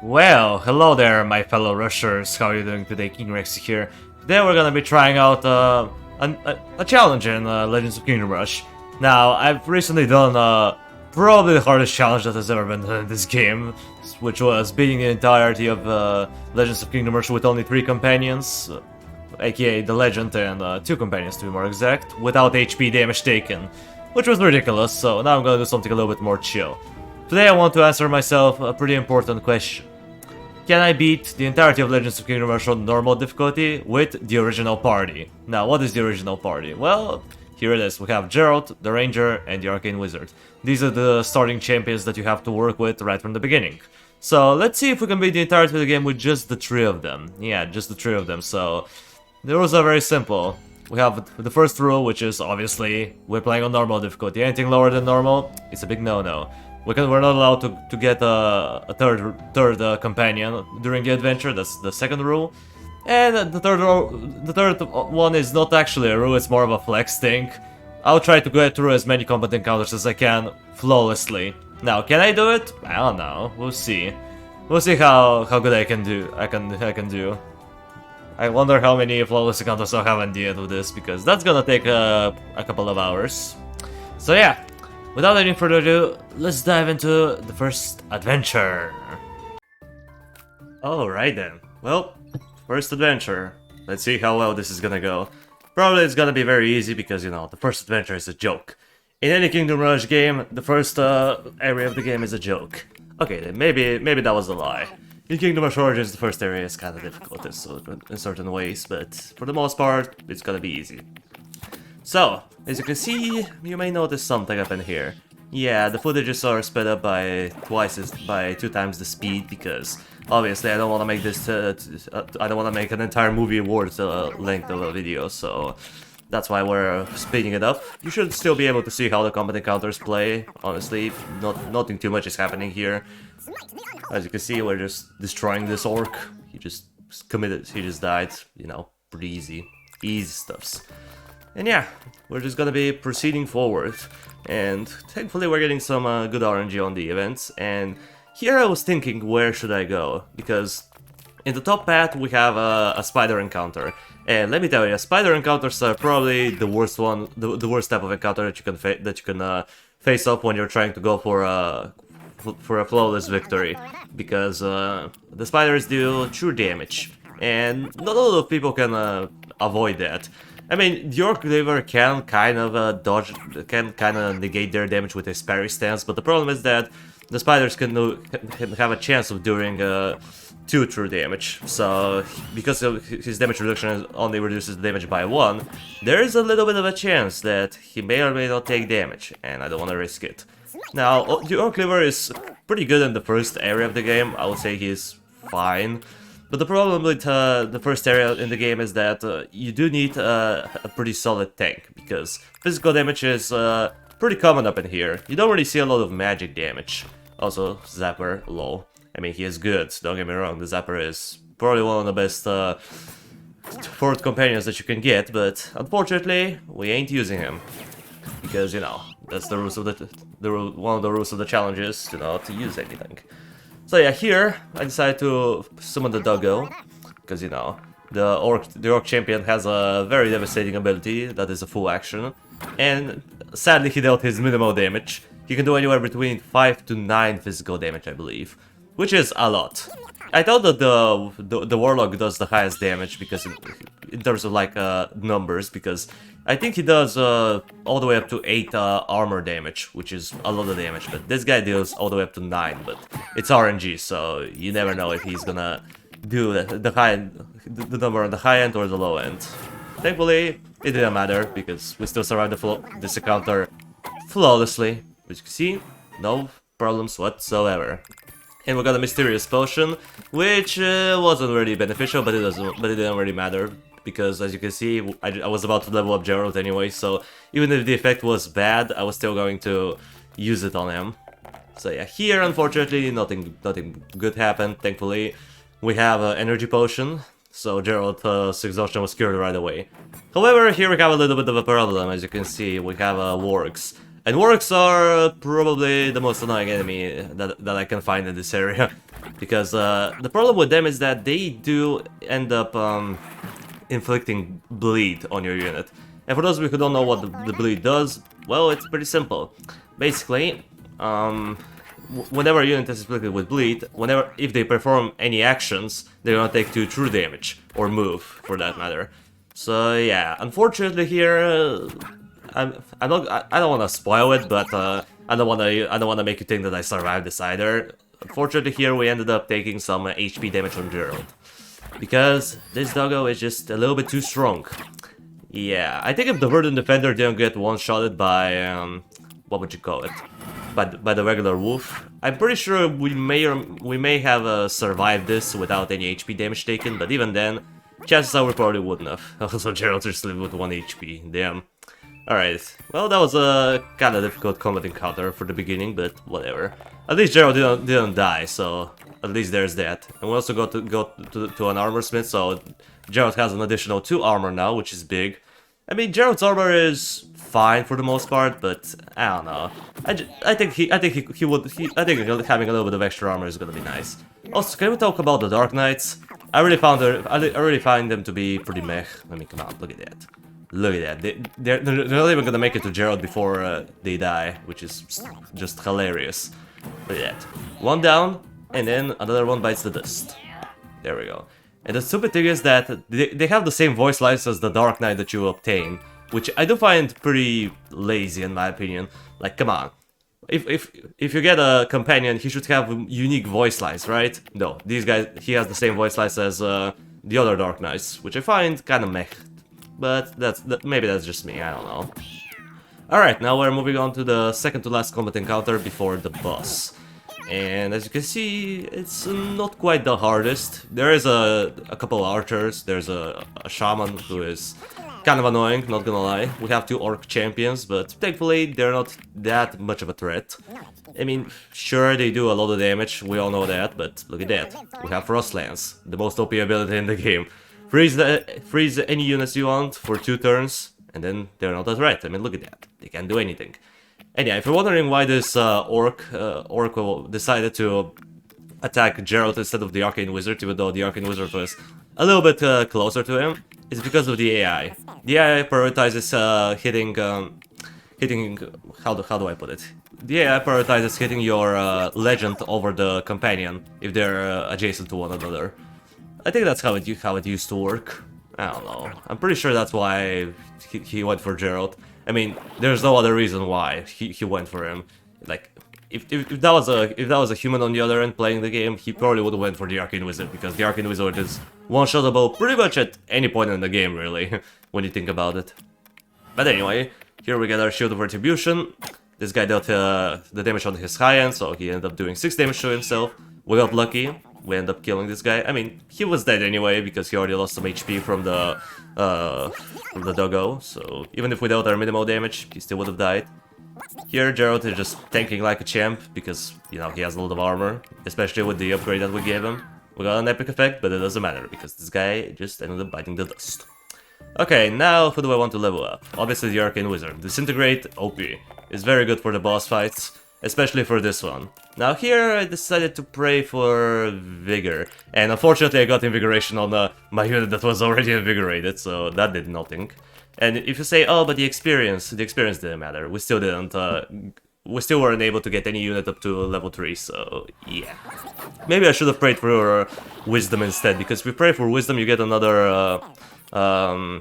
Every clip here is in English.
Well, hello there, my fellow rushers. How are you doing today? King Rex here. Today we're gonna be trying out a challenge in Legends of Kingdom Rush. Now, I've recently done probably the hardest challenge that has ever been done in this game, which was beating the entirety of Legends of Kingdom Rush with only 3 companions, aka the Legend and 2 companions to be more exact, without HP damage taken, which was ridiculous, so now I'm gonna do something a little bit more chill. Today I want to answer myself a pretty important question. Can I beat the entirety of Legends of Kingdom Rush on normal difficulty with the original party? Now, what is the original party? Well, here it is. We have Geralt, the Ranger, and the Arcane Wizard. These are the starting champions that you have to work with right from the beginning. So, let's see if we can beat the entirety of the game with just the 3 of them. Yeah, just the 3 of them. So, the rules are very simple. We have the first rule, which is obviously we're playing on normal difficulty. Anything lower than normal, it's a big no-no. We're not allowed to get a third companion during the adventure. That's the second rule. And the third one is not actually a rule. It's more of a flex thing. I'll try to get through as many combat encounters as I can flawlessly. Now, can I do it? I don't know. We'll see. We'll see how good I can do. I can do. I wonder how many flawless encounters I'll have at the end of this, because that's gonna take a couple of hours. So yeah. Without any further ado, let's dive into the first adventure. Alright then. Well, first adventure. Let's see how well this is gonna go. Probably it's gonna be very easy because, you know, the first adventure is a joke. In any Kingdom Rush game, the first area of the game is a joke. Okay, then maybe that was a lie. In Kingdom Rush Origins, the first area is kind of difficult in certain ways, but for the most part, it's gonna be easy. So, as you can see, you may notice something up in here. Yeah, the footages are sped up by 2 times the speed, because obviously I don't want to make this I don't want to make an entire movie award length of a video, so that's why we're speeding it up. You should still be able to see how the combat encounters play. Honestly, nothing too much is happening here. As you can see, we're just destroying this orc. He just died, you know, pretty easy stuffs. And yeah, we're just gonna be proceeding forward, and thankfully we're getting some good RNG on the events, and here I was thinking, where should I go? Because in the top path we have a spider encounter, and let me tell you, spider encounters are probably the worst the worst type of encounter that you can face up when you're trying to go for a flawless victory, because the spiders do true damage, and not a lot of people can avoid that. I mean, the Orc Liver can kind of negate their damage with his parry stance, but the problem is that the spiders can have a chance of doing 2 true damage. So, because of his damage reduction only reduces the damage by 1, there is a little bit of a chance that he may or may not take damage, and I don't want to risk it. Now, the Orc Liver is pretty good in the first area of the game. I would say he's fine. But the problem with the first area in the game is that you do need a pretty solid tank, because physical damage is pretty common up in here. You don't really see a lot of magic damage. Also, Zapper, lol. I mean, he is good, don't get me wrong, the Zapper is probably one of the best fourth companions that you can get, but unfortunately, we ain't using him. Because, you know, that's the rules of one of the rules of the challenge is to not to use anything. So yeah, here I decided to summon the Doggo, because, you know, the orc champion has a very devastating ability that is a full action, and sadly he dealt his minimal damage. He can do anywhere between 5 to 9 physical damage, I believe, which is a lot. I thought that the Warlock does the highest damage, because in terms of like numbers, because I think he does all the way up to 8 armor damage, which is a lot of damage, but this guy deals all the way up to 9, but it's RNG, so you never know if he's gonna do the number on the high end or the low end. Thankfully, it didn't matter, because we still survived this encounter flawlessly. As you can see, no problems whatsoever. And we got a mysterious potion, which wasn't really beneficial, but it didn't really matter, because as you can see, I was about to level up Geralt anyway, so even if the effect was bad, I was still going to use it on him. So yeah, here unfortunately nothing good happened. Thankfully, we have an energy potion, so Geralt's exhaustion was cured right away. However, here we have a little bit of a problem. As you can see, we have wargs. And wargs are probably the most annoying enemy that I can find in this area. Because the problem with them is that they do end up inflicting bleed on your unit. And for those of you who don't know what the bleed does, well, it's pretty simple. Basically, whenever a unit is inflicted with bleed, if they perform any actions, they're gonna take 2 true damage, or move, for that matter. So yeah, unfortunately here, I don't want to spoil it, but I don't want to make you think that I survived this either. Unfortunately here we ended up taking some HP damage from Gerald, because this doggo is just a little bit too strong. Yeah, I think if the Verdant Defender didn't get one-shotted by what would you call it? By the regular wolf, I'm pretty sure we may have survived this without any HP damage taken, but even then, chances are we probably wouldn't have. Also, Gerald's just lived with 1 HP, damn. Alright, well that was a kind of difficult combat encounter for the beginning, but whatever. At least Gerald didn't die, so at least there's that. And we also go to an armor smith, so Gerald has an additional 2 armor now, which is big. I mean, Gerald's armor is fine for the most part, but I don't know. I think having a little bit of extra armor is gonna be nice. Also, can we talk about the Dark Knights? I really find them to be pretty meh. Let me come out. Look at that. Look at that. They're not even gonna make it to Gerald before they die, which is just hilarious. Look at that. 1 down, and then another one bites the dust. There we go. And the stupid thing is that they have the same voice lines as the Dark Knight that you obtain, which I do find pretty lazy in my opinion. Like, come on. If you get a companion, he should have unique voice lines, right? No, these guys, he has the same voice lines as the other Dark Knights, which I find kind of meh. But maybe that's just me, I don't know. Alright, now we're moving on to the second to last combat encounter before the boss. And as you can see, it's not quite the hardest. There is a couple archers, there's a shaman who is kind of annoying, not gonna lie. We have 2 orc champions, but thankfully they're not that much of a threat. I mean, sure, they do a lot of damage, we all know that, but look at that. We have Frost Lance, the most OP ability in the game. Freeze any units you want for 2 turns, and then they're not a threat. I mean, look at that. They can't do anything. And yeah, if you're wondering why this orc decided to attack Gerald instead of the Arcane Wizard, even though the Arcane Wizard was a little bit closer to him, it's because of the AI. The AI prioritizes hitting... How do I put it? The AI prioritizes hitting your legend over the companion if they're adjacent to one another. I think that's how it used to work. I don't know. I'm pretty sure that's why he went for Gerald. I mean, there's no other reason why he went for him. Like, if that was a human on the other end playing the game, he probably would have went for the Arcane Wizard, because the Arcane Wizard is one-shotable pretty much at any point in the game, really, when you think about it. But anyway, here we get our Shield of Retribution. This guy dealt the damage on his high end, so he ended up doing 6 damage to himself. We got lucky. We end up killing this guy. I mean, he was dead anyway, because he already lost some HP from the doggo, so even if we dealt our minimal damage, he still would have died. Here, Gerald is just tanking like a champ, because, you know, he has a lot of armor, especially with the upgrade that we gave him. We got an epic effect, but it doesn't matter, because this guy just ended up biting the dust. Okay, now who do I want to level up? Obviously the Arcane Wizard. Disintegrate, OP. Is very good for the boss fights, especially for this one. Now here I decided to pray for Vigor, and unfortunately I got Invigoration on my unit that was already invigorated, so that did nothing. And if you say, oh, but the experience didn't matter, we still weren't able to get any unit up to level 3, so yeah. Maybe I should have prayed for Wisdom instead, because if you pray for Wisdom you get another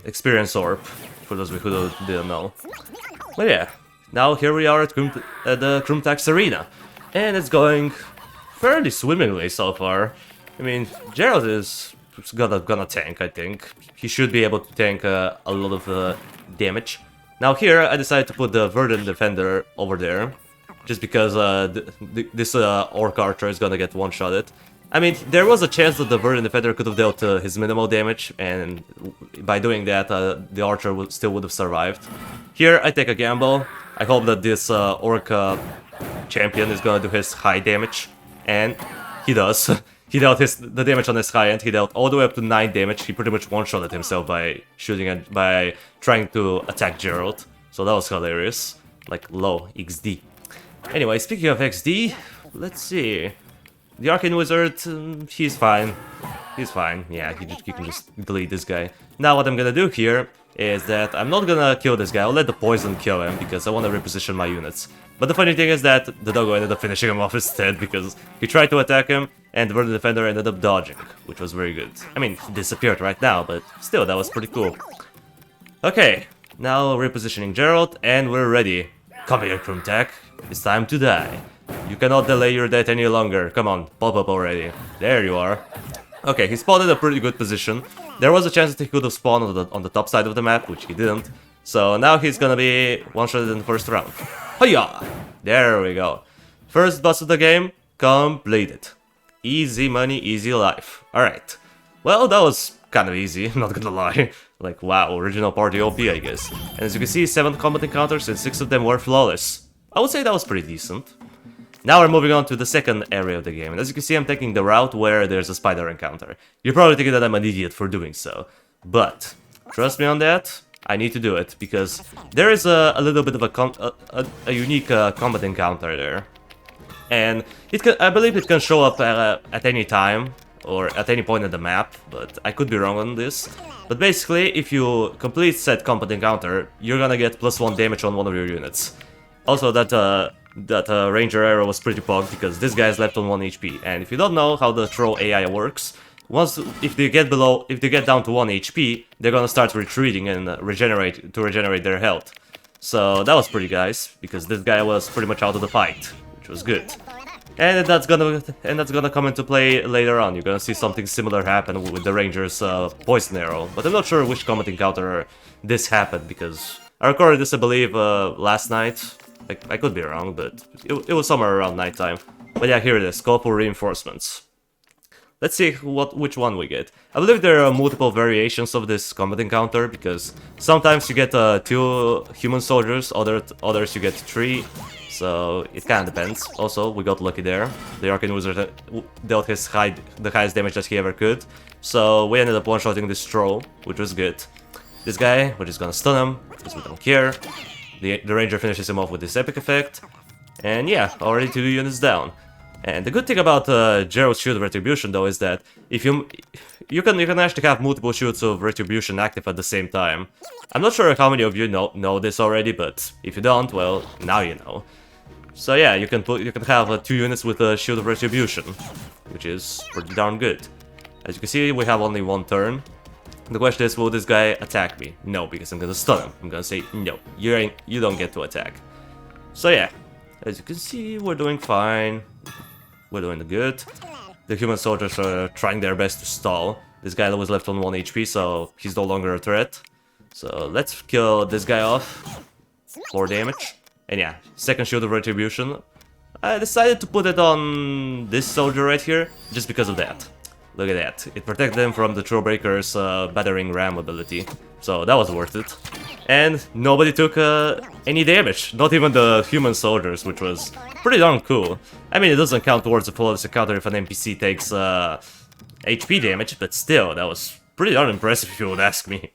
Experience Orb, for those of you who didn't know. But yeah, now here we are at the Krumtax Arena, and it's going fairly swimmingly so far. I mean, Gerald is gonna tank, I think. He should be able to tank a lot of damage. Now here, I decided to put the Verdant Defender over there, just because this Orc Archer is gonna get one-shotted. I mean, there was a chance that the Verdant Defender could have dealt his minimal damage, and by doing that, the Archer still would have survived. Here, I take a gamble. I hope that this Orc champion is gonna do his high damage, and he does. He dealt the damage on his high end. He dealt all the way up to 9 damage. He pretty much one-shotted himself by by trying to attack Gerald. So that was hilarious. Like, low XD. Anyway, speaking of XD, let's see. The Arcane Wizard, he's fine. He's fine. Yeah, he can just delete this guy. Now what I'm gonna do here is that I'm not gonna kill this guy. I'll let the poison kill him because I want to reposition my units. But the funny thing is that the doggo ended up finishing him off instead because he tried to attack him and the Verdant Defender ended up dodging, which was very good. I mean, he disappeared right now, but still, that was pretty cool. Okay, now repositioning Gerald and we're ready. Come here, Krumtak. It's time to die. You cannot delay your death any longer. Come on, pop up already. There you are. Okay, he spawned in a pretty good position. There was a chance that he could have spawned on the top side of the map, which he didn't. So now he's gonna be one-shotted in the first round. Hiya! There we go. First boss of the game, completed. Easy money, easy life. Alright. Well, that was kind of easy, not gonna lie. Like, wow, original party OP, I guess. And as you can see, 7 combat encounters and 6 of them were flawless. I would say that was pretty decent. Now we're moving on to the second area of the game, and as you can see I'm taking the route where there's a spider encounter. You're probably thinking that I'm an idiot for doing so, but trust me on that, I need to do it, because there is a little bit of a unique combat encounter there. And I believe it can show up at any time, or at any point in the map, but I could be wrong on this. But basically, if you complete said combat encounter, you're gonna get +1 damage on one of your units. Also, that ranger arrow was pretty bugged because this guy is left on 1 HP, and if you don't know how the troll AI works, if they get down to 1 HP, they're gonna start retreating and regenerate their health. So that was pretty nice because this guy was pretty much out of the fight, which was good. And that's gonna come into play later on. You're gonna see something similar happen with the ranger's poison arrow, but I'm not sure which combat encounter this happened because I recorded this, I believe, last night. I could be wrong, but it was somewhere around nighttime. But yeah, here it is, colorful reinforcements. Let's see which one we get. I believe there are multiple variations of this combat encounter, because sometimes you get 2 human soldiers, others you get 3, so it kinda depends. Also, we got lucky there. The Arcane Wizard dealt the highest damage that he ever could, so we ended up one-shotting this troll, which was good. This guy, we're just gonna stun him, because we don't care. The ranger finishes him off with this epic effect, and yeah, already 2 units down. And the good thing about Gerald's Shield of Retribution, though, is that if you can actually have multiple shields of Retribution active at the same time. I'm not sure how many of you know this already, but if you don't, well, now you know. So yeah, you can have 2 units with a Shield of Retribution, which is pretty darn good. As you can see, we have only 1 turn. The question is, will this guy attack me? No, because I'm gonna stun him. I'm gonna say, no, you don't get to attack. So yeah, as you can see, we're doing fine. We're doing good. The human soldiers are trying their best to stall. This guy was left on 1 HP, so he's no longer a threat. So let's kill this guy off. 4 damage. And yeah, second Shield of Retribution. I decided to put it on this soldier right here, just because of that. Look at that. It protected them from the Throwbreaker's Battering Ram ability. So that was worth it. And nobody took any damage. Not even the human soldiers, which was pretty darn cool. I mean, it doesn't count towards the flawless encounter if an NPC takes HP damage, but still, that was pretty darn impressive if you would ask me.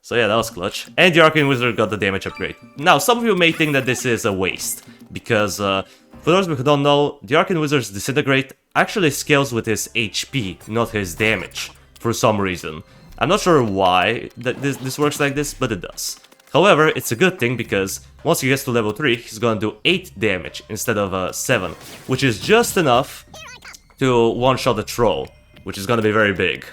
So yeah, that was clutch. And the Arcane Wizard got the damage upgrade. Now, some of you may think that this is a waste, because for those who don't know, the Arcane Wizard's Disintegrate actually scales with his HP, not his damage, for some reason. I'm not sure why this works like this, but it does. However, it's a good thing because once he gets to level 3, he's gonna do 8 damage instead of 7, which is just enough to one-shot the troll, which is gonna be very big.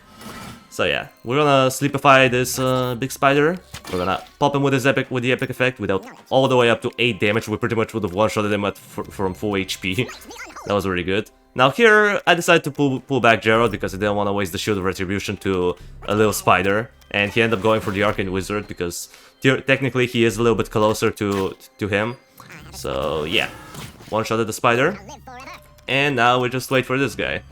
So yeah, we're gonna sleepify this big spider. We're gonna pop him with the epic effect without all the way up to 8 damage. We pretty much would have one-shotted him from full HP. That was really good. Now here, I decided to pull back Gerald because I didn't want to waste the Shield of Retribution to a little spider. And he ended up going for the Arcane Wizard because technically he is a little bit closer to him. So yeah, one-shotted the spider. And now we just wait for this guy.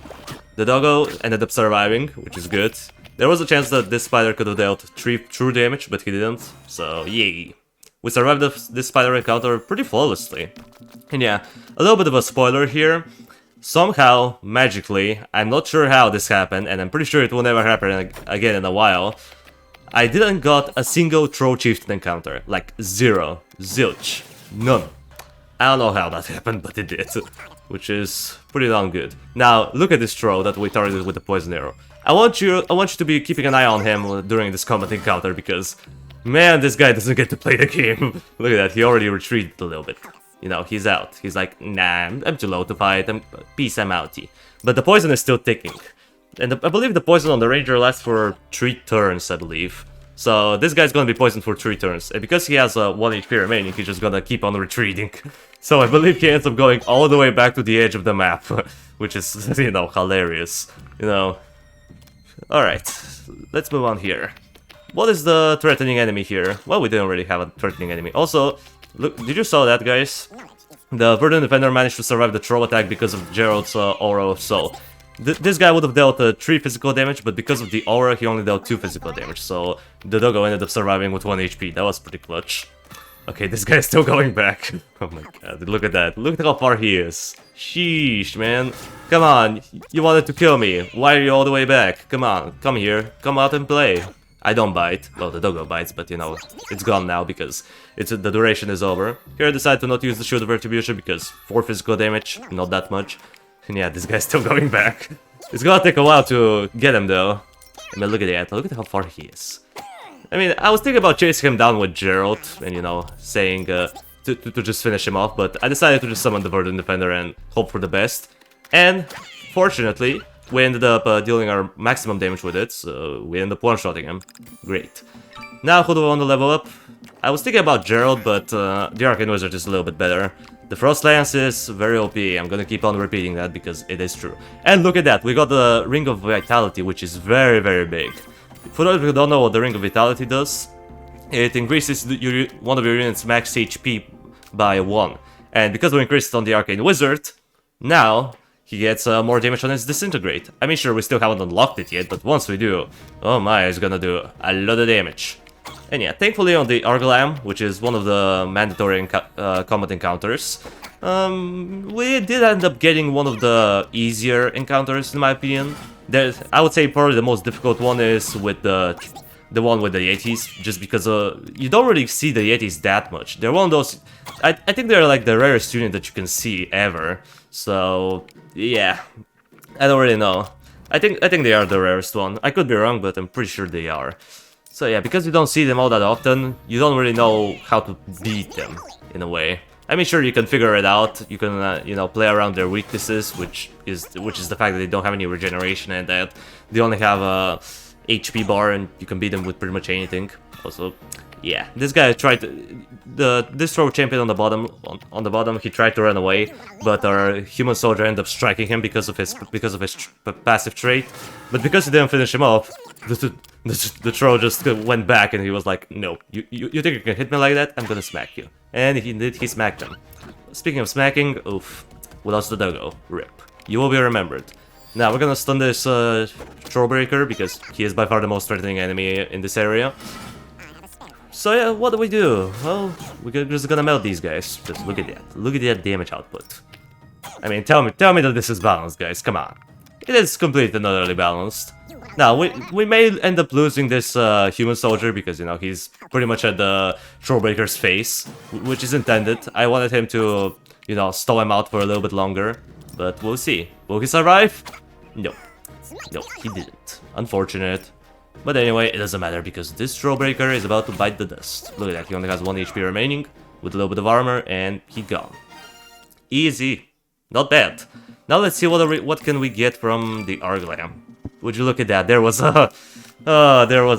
The doggo ended up surviving, which is good. There was a chance that this spider could have dealt 3 true damage, but he didn't, so yay. We survived this spider encounter pretty flawlessly. And yeah, a little bit of a spoiler here. Somehow, magically, I'm not sure how this happened, and I'm pretty sure it will never happen again in a while, I didn't got a single Troll Chieftain encounter. Like, 0. Zilch. None. I don't know how that happened, but it did, which is pretty darn good. Now, look at this troll that we targeted with the poison arrow. I want you to be keeping an eye on him during this combat encounter, because, man, this guy doesn't get to play the game. Look at that, he already retreated a little bit. You know, he's out. He's like, nah, I'm too low to fight, peace, I'm outie. But the poison is still ticking. And I believe the poison on the ranger lasts for 3 turns, I believe. So this guy's gonna be poisoned for 3 turns, and because he has 1 HP remaining, he's just gonna keep on retreating. So I believe he ends up going all the way back to the edge of the map, which is, you know, hilarious. You know. Alright, let's move on here. What is the threatening enemy here? Well, we didn't really have a threatening enemy. Also, look, did you saw that, guys? The Verdant Defender managed to survive the troll attack because of Gerald's aura of soul. This guy would have dealt 3 physical damage, but because of the aura, he only dealt 2 physical damage, so the doggo ended up surviving with 1 HP. That was pretty clutch. Okay, this guy's still going back. Oh my god, look at that. Look at how far he is. Sheesh, man. Come on, you wanted to kill me. Why are you all the way back? Come on, come here. Come out and play. I don't bite. Well, the doggo bites, but you know, it's gone now because the duration is over. Here I decided to not use the Shield of Retribution because 4 physical damage, not that much. And yeah, this guy's still going back. It's gonna take a while to get him though. I mean, look at that. Look at how far he is. I mean, I was thinking about chasing him down with Gerald and, you know, saying to just finish him off, but I decided to just summon the Verdant Defender and hope for the best. And, fortunately, we ended up dealing our maximum damage with it, so we ended up one-shotting him. Great. Now, who do I want to level up? I was thinking about Gerald, but the Arcane Wizard is a little bit better. The Frost Lance is very OP, I'm gonna keep on repeating that because it is true. And look at that, we got the Ring of Vitality, which is very, very big. For those who don't know what the Ring of Vitality does, it increases one of your units' max HP by 1. And because we increased it on the Arcane Wizard, now he gets more damage on his Disintegrate. I mean, sure, we still haven't unlocked it yet, but once we do, oh my, it's gonna do a lot of damage. And yeah, thankfully on the Arglam, which is one of the mandatory combat encounters, we did end up getting one of the easier encounters, in my opinion. I would say probably the most difficult one is with the one with the Yetis, just because you don't really see the Yetis that much. They're one of those... I think they're like the rarest unit that you can see ever. So, yeah, I don't really know. I think they are the rarest one. I could be wrong, but I'm pretty sure they are. So yeah, because you don't see them all that often, you don't really know how to beat them, in a way. I mean, sure, you can figure it out, you can, you know, play around their weaknesses, which is the fact that they don't have any regeneration and that they only have a HP bar and you can beat them with pretty much anything. Also, yeah, this guy tried to... This troll champion on the bottom, he tried to run away, but our human soldier ended up striking him because of his passive trait. But because he didn't finish him off, the troll just went back and he was like, no, you think you can hit me like that? I'm gonna smack you. And he smacked him. Speaking of smacking, oof, we lost the doggo. RIP. You will be remembered. Now we're gonna stun this Trollbreaker because he is by far the most threatening enemy in this area. So yeah, what do we do? Well, we're just gonna melt these guys. Just look at that. Look at that damage output. I mean, tell me that this is balanced, guys. Come on. It is completely not really balanced. Now, we may end up losing this human soldier because, you know, he's pretty much at the Trollbreaker's face, which is intended. I wanted him to, you know, stall him out for a little bit longer, but we'll see. Will he survive? No. No, he didn't. Unfortunate. But anyway, it doesn't matter because this Trollbreaker is about to bite the dust. Look at that, he only has 1 HP remaining, with a little bit of armor, and he gone. Easy. Not bad. Now let's see what can we get from the Arglam. Would you look at that? There was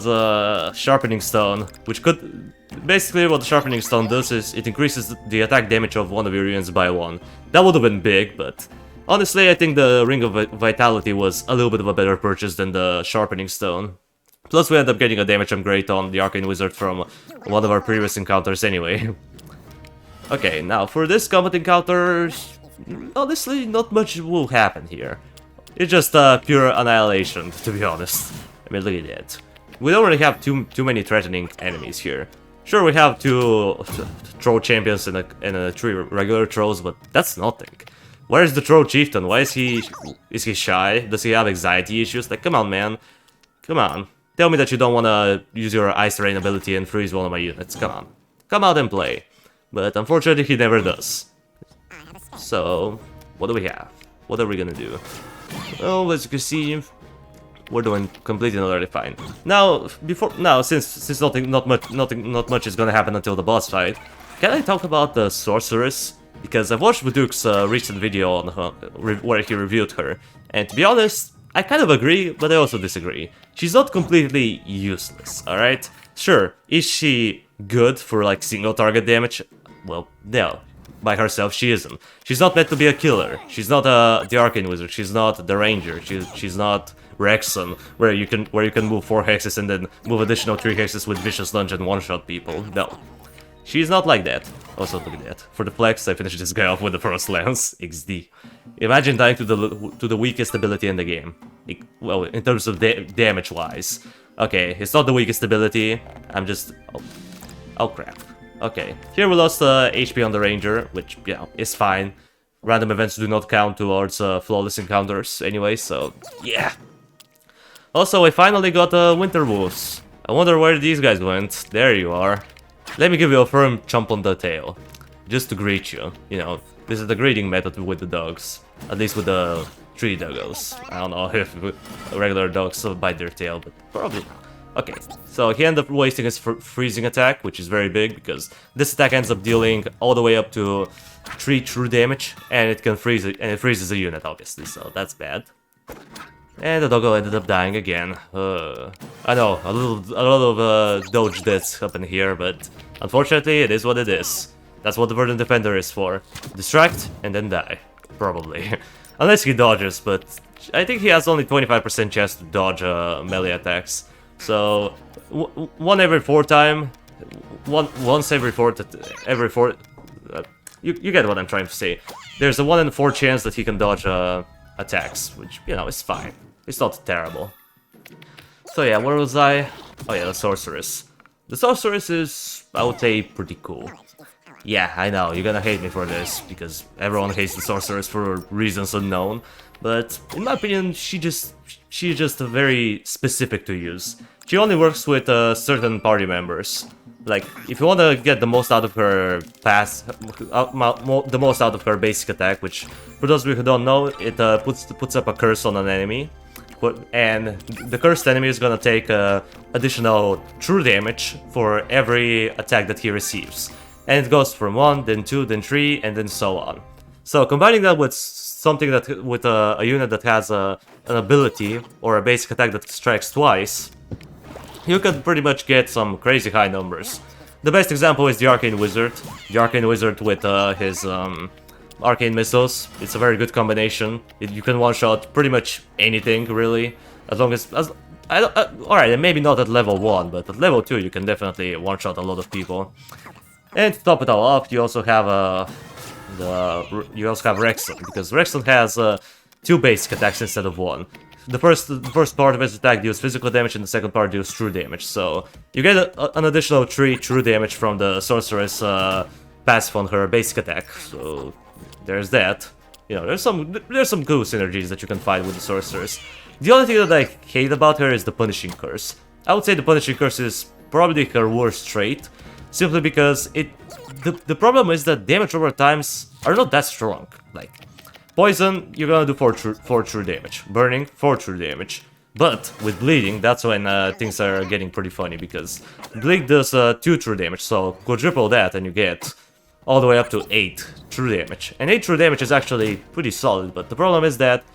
a Sharpening Stone, which could... Basically what the Sharpening Stone does is it increases the attack damage of one of your units by 1. That would have been big, but... Honestly, I think the Ring of Vitality was a little bit of a better purchase than the Sharpening Stone. Plus we end up getting a damage upgrade on the Arcane Wizard from one of our previous encounters anyway. Okay, now for this combat encounter... Honestly, not much will happen here. It's just pure annihilation, to be honest. I mean, look at that. We don't really have too many threatening enemies here. Sure, we have 2 troll champions and 3 regular trolls, but that's nothing. Where is the troll chieftain? Why is he shy? Does he have anxiety issues? Like, come on, man. Come on. Tell me that you don't want to use your Ice Rain ability and freeze one of my units. Come on. Come out and play. But unfortunately, he never does. So, what do we have? What are we gonna do? Well, as you can see, we're doing completely and utterly fine. Now, since not much is gonna happen until the boss fight, can I talk about the sorceress? Because I've watched Buduk's recent video on her, where he reviewed her, and to be honest, I kind of agree, but I also disagree. She's not completely useless, alright? Sure, is she good for like single target damage? Well, no. By herself, she isn't. She's not meant to be a killer. She's not the Arcane Wizard. She's not the Ranger. She's not Rexon, where you can move 4 hexes and then move additional 3 hexes with Vicious Lunge and one-shot people. No. She's not like that. Also, look at that. For the flex, I finished this guy off with the first lance. XD. Imagine dying to the weakest ability in the game. Well, in terms of damage-wise. Okay, it's not the weakest ability. I'm just... Oh crap. Okay, here we lost HP on the Ranger, which, yeah, is fine. Random events do not count towards flawless encounters anyway, so yeah. Also, I finally got Winter Wolves. I wonder where these guys went. There you are. Let me give you a firm chomp on the tail. Just to greet you. You know, this is the greeting method with the dogs. At least with the tree doggos. I don't know if regular dogs bite their tail, but probably not. Okay, so he ended up wasting his freezing attack, which is very big, because this attack ends up dealing all the way up to 3 true damage, and it can freeze it, and it freezes a unit, obviously, so that's bad. And the doggo ended up dying again. I know, a lot of dodge deaths happen here, but unfortunately, it is what it is. That's what the Verdant Defender is for. Distract, and then die. Probably. Unless he dodges, but I think he has only 25% chance to dodge melee attacks. So, once every 4 time, you get what I'm trying to say. There's a 1 in 4 chance that he can dodge attacks, which, you know, is fine. It's not terrible. So yeah, where was I? Oh yeah, the Sorceress. The Sorceress is, I would say, pretty cool. Yeah, I know, you're gonna hate me for this, because everyone hates the Sorceress for reasons unknown. But, in my opinion, she's just very specific to use. She only works with certain party members. Like, if you want to get the most out of her the most out of her basic attack, which, for those of you who don't know, it puts up a curse on an enemy. And the cursed enemy is gonna take additional true damage for every attack that he receives. And it goes from 1, then 2, then 3, and then so on. So combining that with something that with a unit that has an ability or a basic attack that strikes twice, you can pretty much get some crazy high numbers. The best example is the Arcane Wizard. The Arcane Wizard with his Arcane Missiles. It's a very good combination. You can one-shot pretty much anything, really. As long as... Alright, maybe not at level 1, but at level 2 you can definitely one-shot a lot of people. And to top it all off, you also have Rexon, because Rexon has 2 basic attacks instead of 1. The first part of his attack deals physical damage, and the second part deals true damage. So you get an additional 3 true damage from the Sorceress passive on her basic attack. So there's that. You know, there's some cool synergies that you can find with the Sorceress. The only thing that I hate about her is the Punishing Curse. I would say the Punishing Curse is probably her worst trait, simply because the problem is that damage over times are not that strong. Like, poison, you're gonna do 4 true damage. Burning, 4 true damage. But with bleeding, that's when things are getting pretty funny, because bleed does 2 true damage, so quadruple that and you get all the way up to 8 true damage. And 8 true damage is actually pretty solid, but the problem is that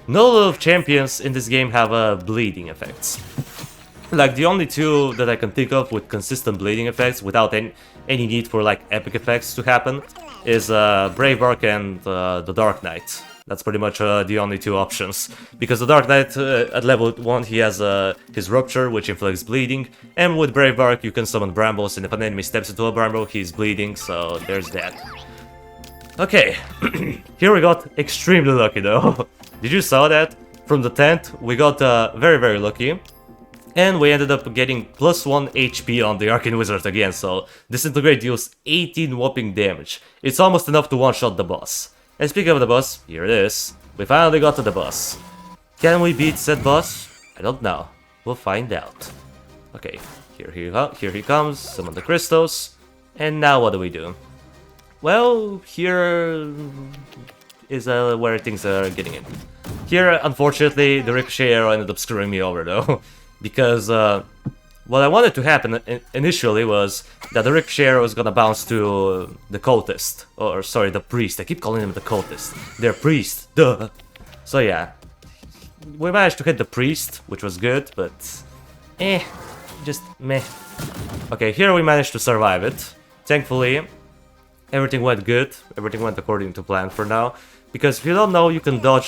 not a lot of champions in this game have bleeding effects. Like, the only 2 that I can think of with consistent bleeding effects without any need for, like, epic effects to happen is Bravebark and the Dark Knight. That's pretty much the only 2 options. Because the Dark Knight, at level 1, he has his Rupture, which inflicts bleeding. And with Bravebark, you can summon Brambles, and if an enemy steps into a Bramble, he's bleeding, so there's that. Okay, here we got extremely lucky, though. Did you saw that? From the tent, we got very, very lucky. And we ended up getting +1 HP on the Arcane Wizard again, so Disintegrate deals 18 whopping damage. It's almost enough to one-shot the boss. And speaking of the boss, here it is. We finally got to the boss. Can we beat said boss? I don't know. We'll find out. Okay, here he comes, summon the crystals. And now what do? well, here is where things are getting in. Here, unfortunately, the ricochet arrow ended up screwing me over, though, because what I wanted to happen initially was that the ricochet arrow was gonna bounce to the cultist, or sorry, the priest. I keep calling him the cultist. They're priest, duh. So yeah, we managed to hit the priest, which was good, but just meh. Okay, here we managed to survive it. Thankfully, everything went good. Everything went according to plan for now. Because if you don't know, you can dodge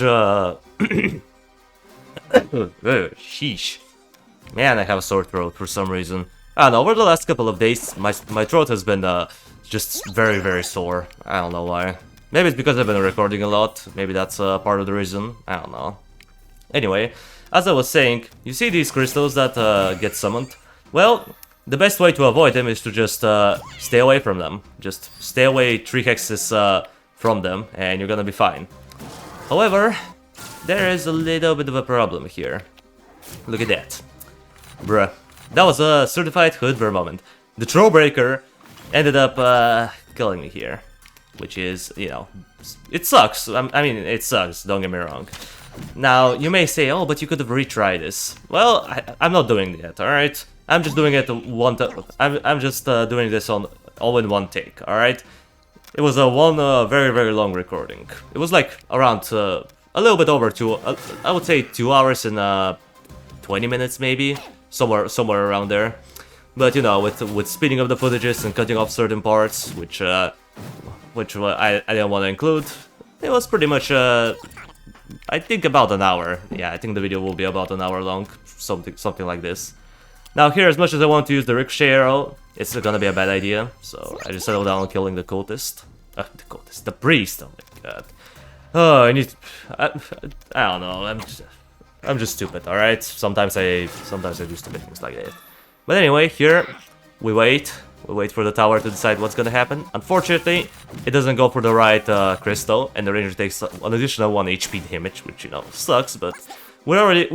sheesh. Man, I have a sore throat for some reason. I don't know, over the last couple of days, my throat has been just very, very sore. I don't know why. Maybe it's because I've been recording a lot. Maybe that's part of the reason. I don't know. Anyway, as I was saying, you see these crystals that get summoned? Well, the best way to avoid them is to just stay away from them. Just stay away 3 hexes from them, and you're gonna be fine. However, there is a little bit of a problem here. Look at that. Bruh. That was a certified hoodver moment. The Throwbreaker ended up killing me here. Which is, you know, it sucks. I mean, it sucks, don't get me wrong. Now, you may say, oh, but you could have retried this. Well, I'm not doing that, alright? I'm just doing it I'm just doing this all in one take, alright? It was a very, very long recording. It was like around a little bit over I would say 2 hours and 20 minutes maybe, somewhere around there. But you know, with speeding up the footages and cutting off certain parts, which I didn't want to include, it was pretty much I think about an hour. Yeah, I think the video will be about an hour long, something like this. Now here, as much as I want to use the ricochet arrow, it's gonna be a bad idea, so I just settled down on killing the cultist. The priest, oh my god. Oh, I need... I don't know, I'm just stupid, alright? Sometimes I do stupid things like that. But anyway, here, we wait for the tower to decide what's gonna happen. Unfortunately, it doesn't go for the right crystal, and the ranger takes an additional 1 HP damage, which, you know, sucks, but... We already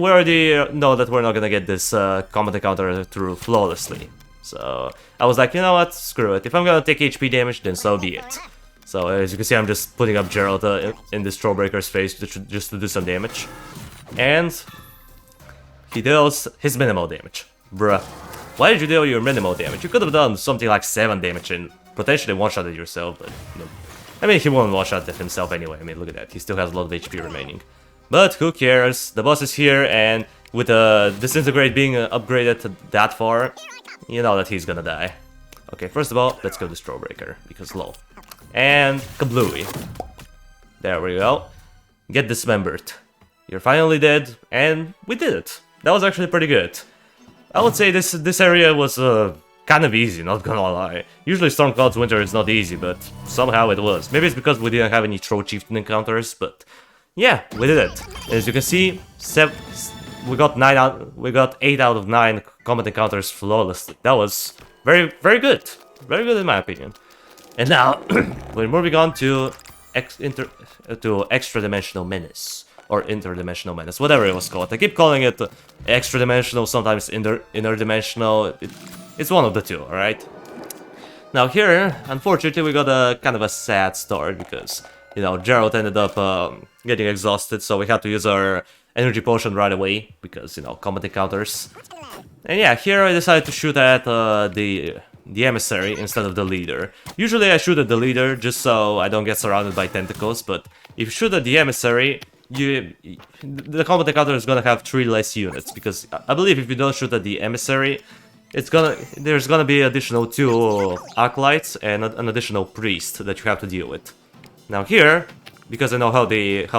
know that we're not gonna get this combat encounter through flawlessly. So I was like, you know what, screw it. If I'm gonna take HP damage, then so be it. So as you can see, I'm just putting up Gerald in this Throwbreaker's face just to do some damage. And he deals his minimal damage. Bruh. Why did you deal your minimal damage? You could have done something like 7 damage and potentially one-shotted yourself, but no. I mean, he won't one-shot himself anyway. I mean, look at that. He still has a lot of HP remaining. But who cares? The boss is here, and with Disintegrate being upgraded to that far, you know that he's gonna die. Okay, first of all, let's go to Throwbreaker, because low. And kablooey. There we go. Get dismembered. You're finally dead, and we did it. That was actually pretty good. I would say this area was kind of easy, not gonna lie. Usually Stormcloud's Winter is not easy, but somehow it was. Maybe it's because we didn't have any Troll Chieftain encounters, but... yeah, we did it. As you can see, we got 8 out of 9 combat encounters flawlessly. That was very, very good. Very good in my opinion. And now, we're moving on to Extra Dimensional Menace. Or Interdimensional Menace, whatever it was called. I keep calling it Extra Dimensional, sometimes Interdimensional. It's one of the two, alright? Now here, unfortunately, we got a kind of a sad start because... you know, Gerald ended up getting exhausted, so we had to use our energy potion right away, because, you know, combat encounters. And yeah, here I decided to shoot at the emissary instead of the leader. Usually I shoot at the leader just so I don't get surrounded by tentacles, but if you shoot at the emissary, the combat encounter is gonna have 3 less units, because I believe if you don't shoot at the emissary, there's gonna be additional 2 acolytes and an additional priest that you have to deal with. Now here, because I know how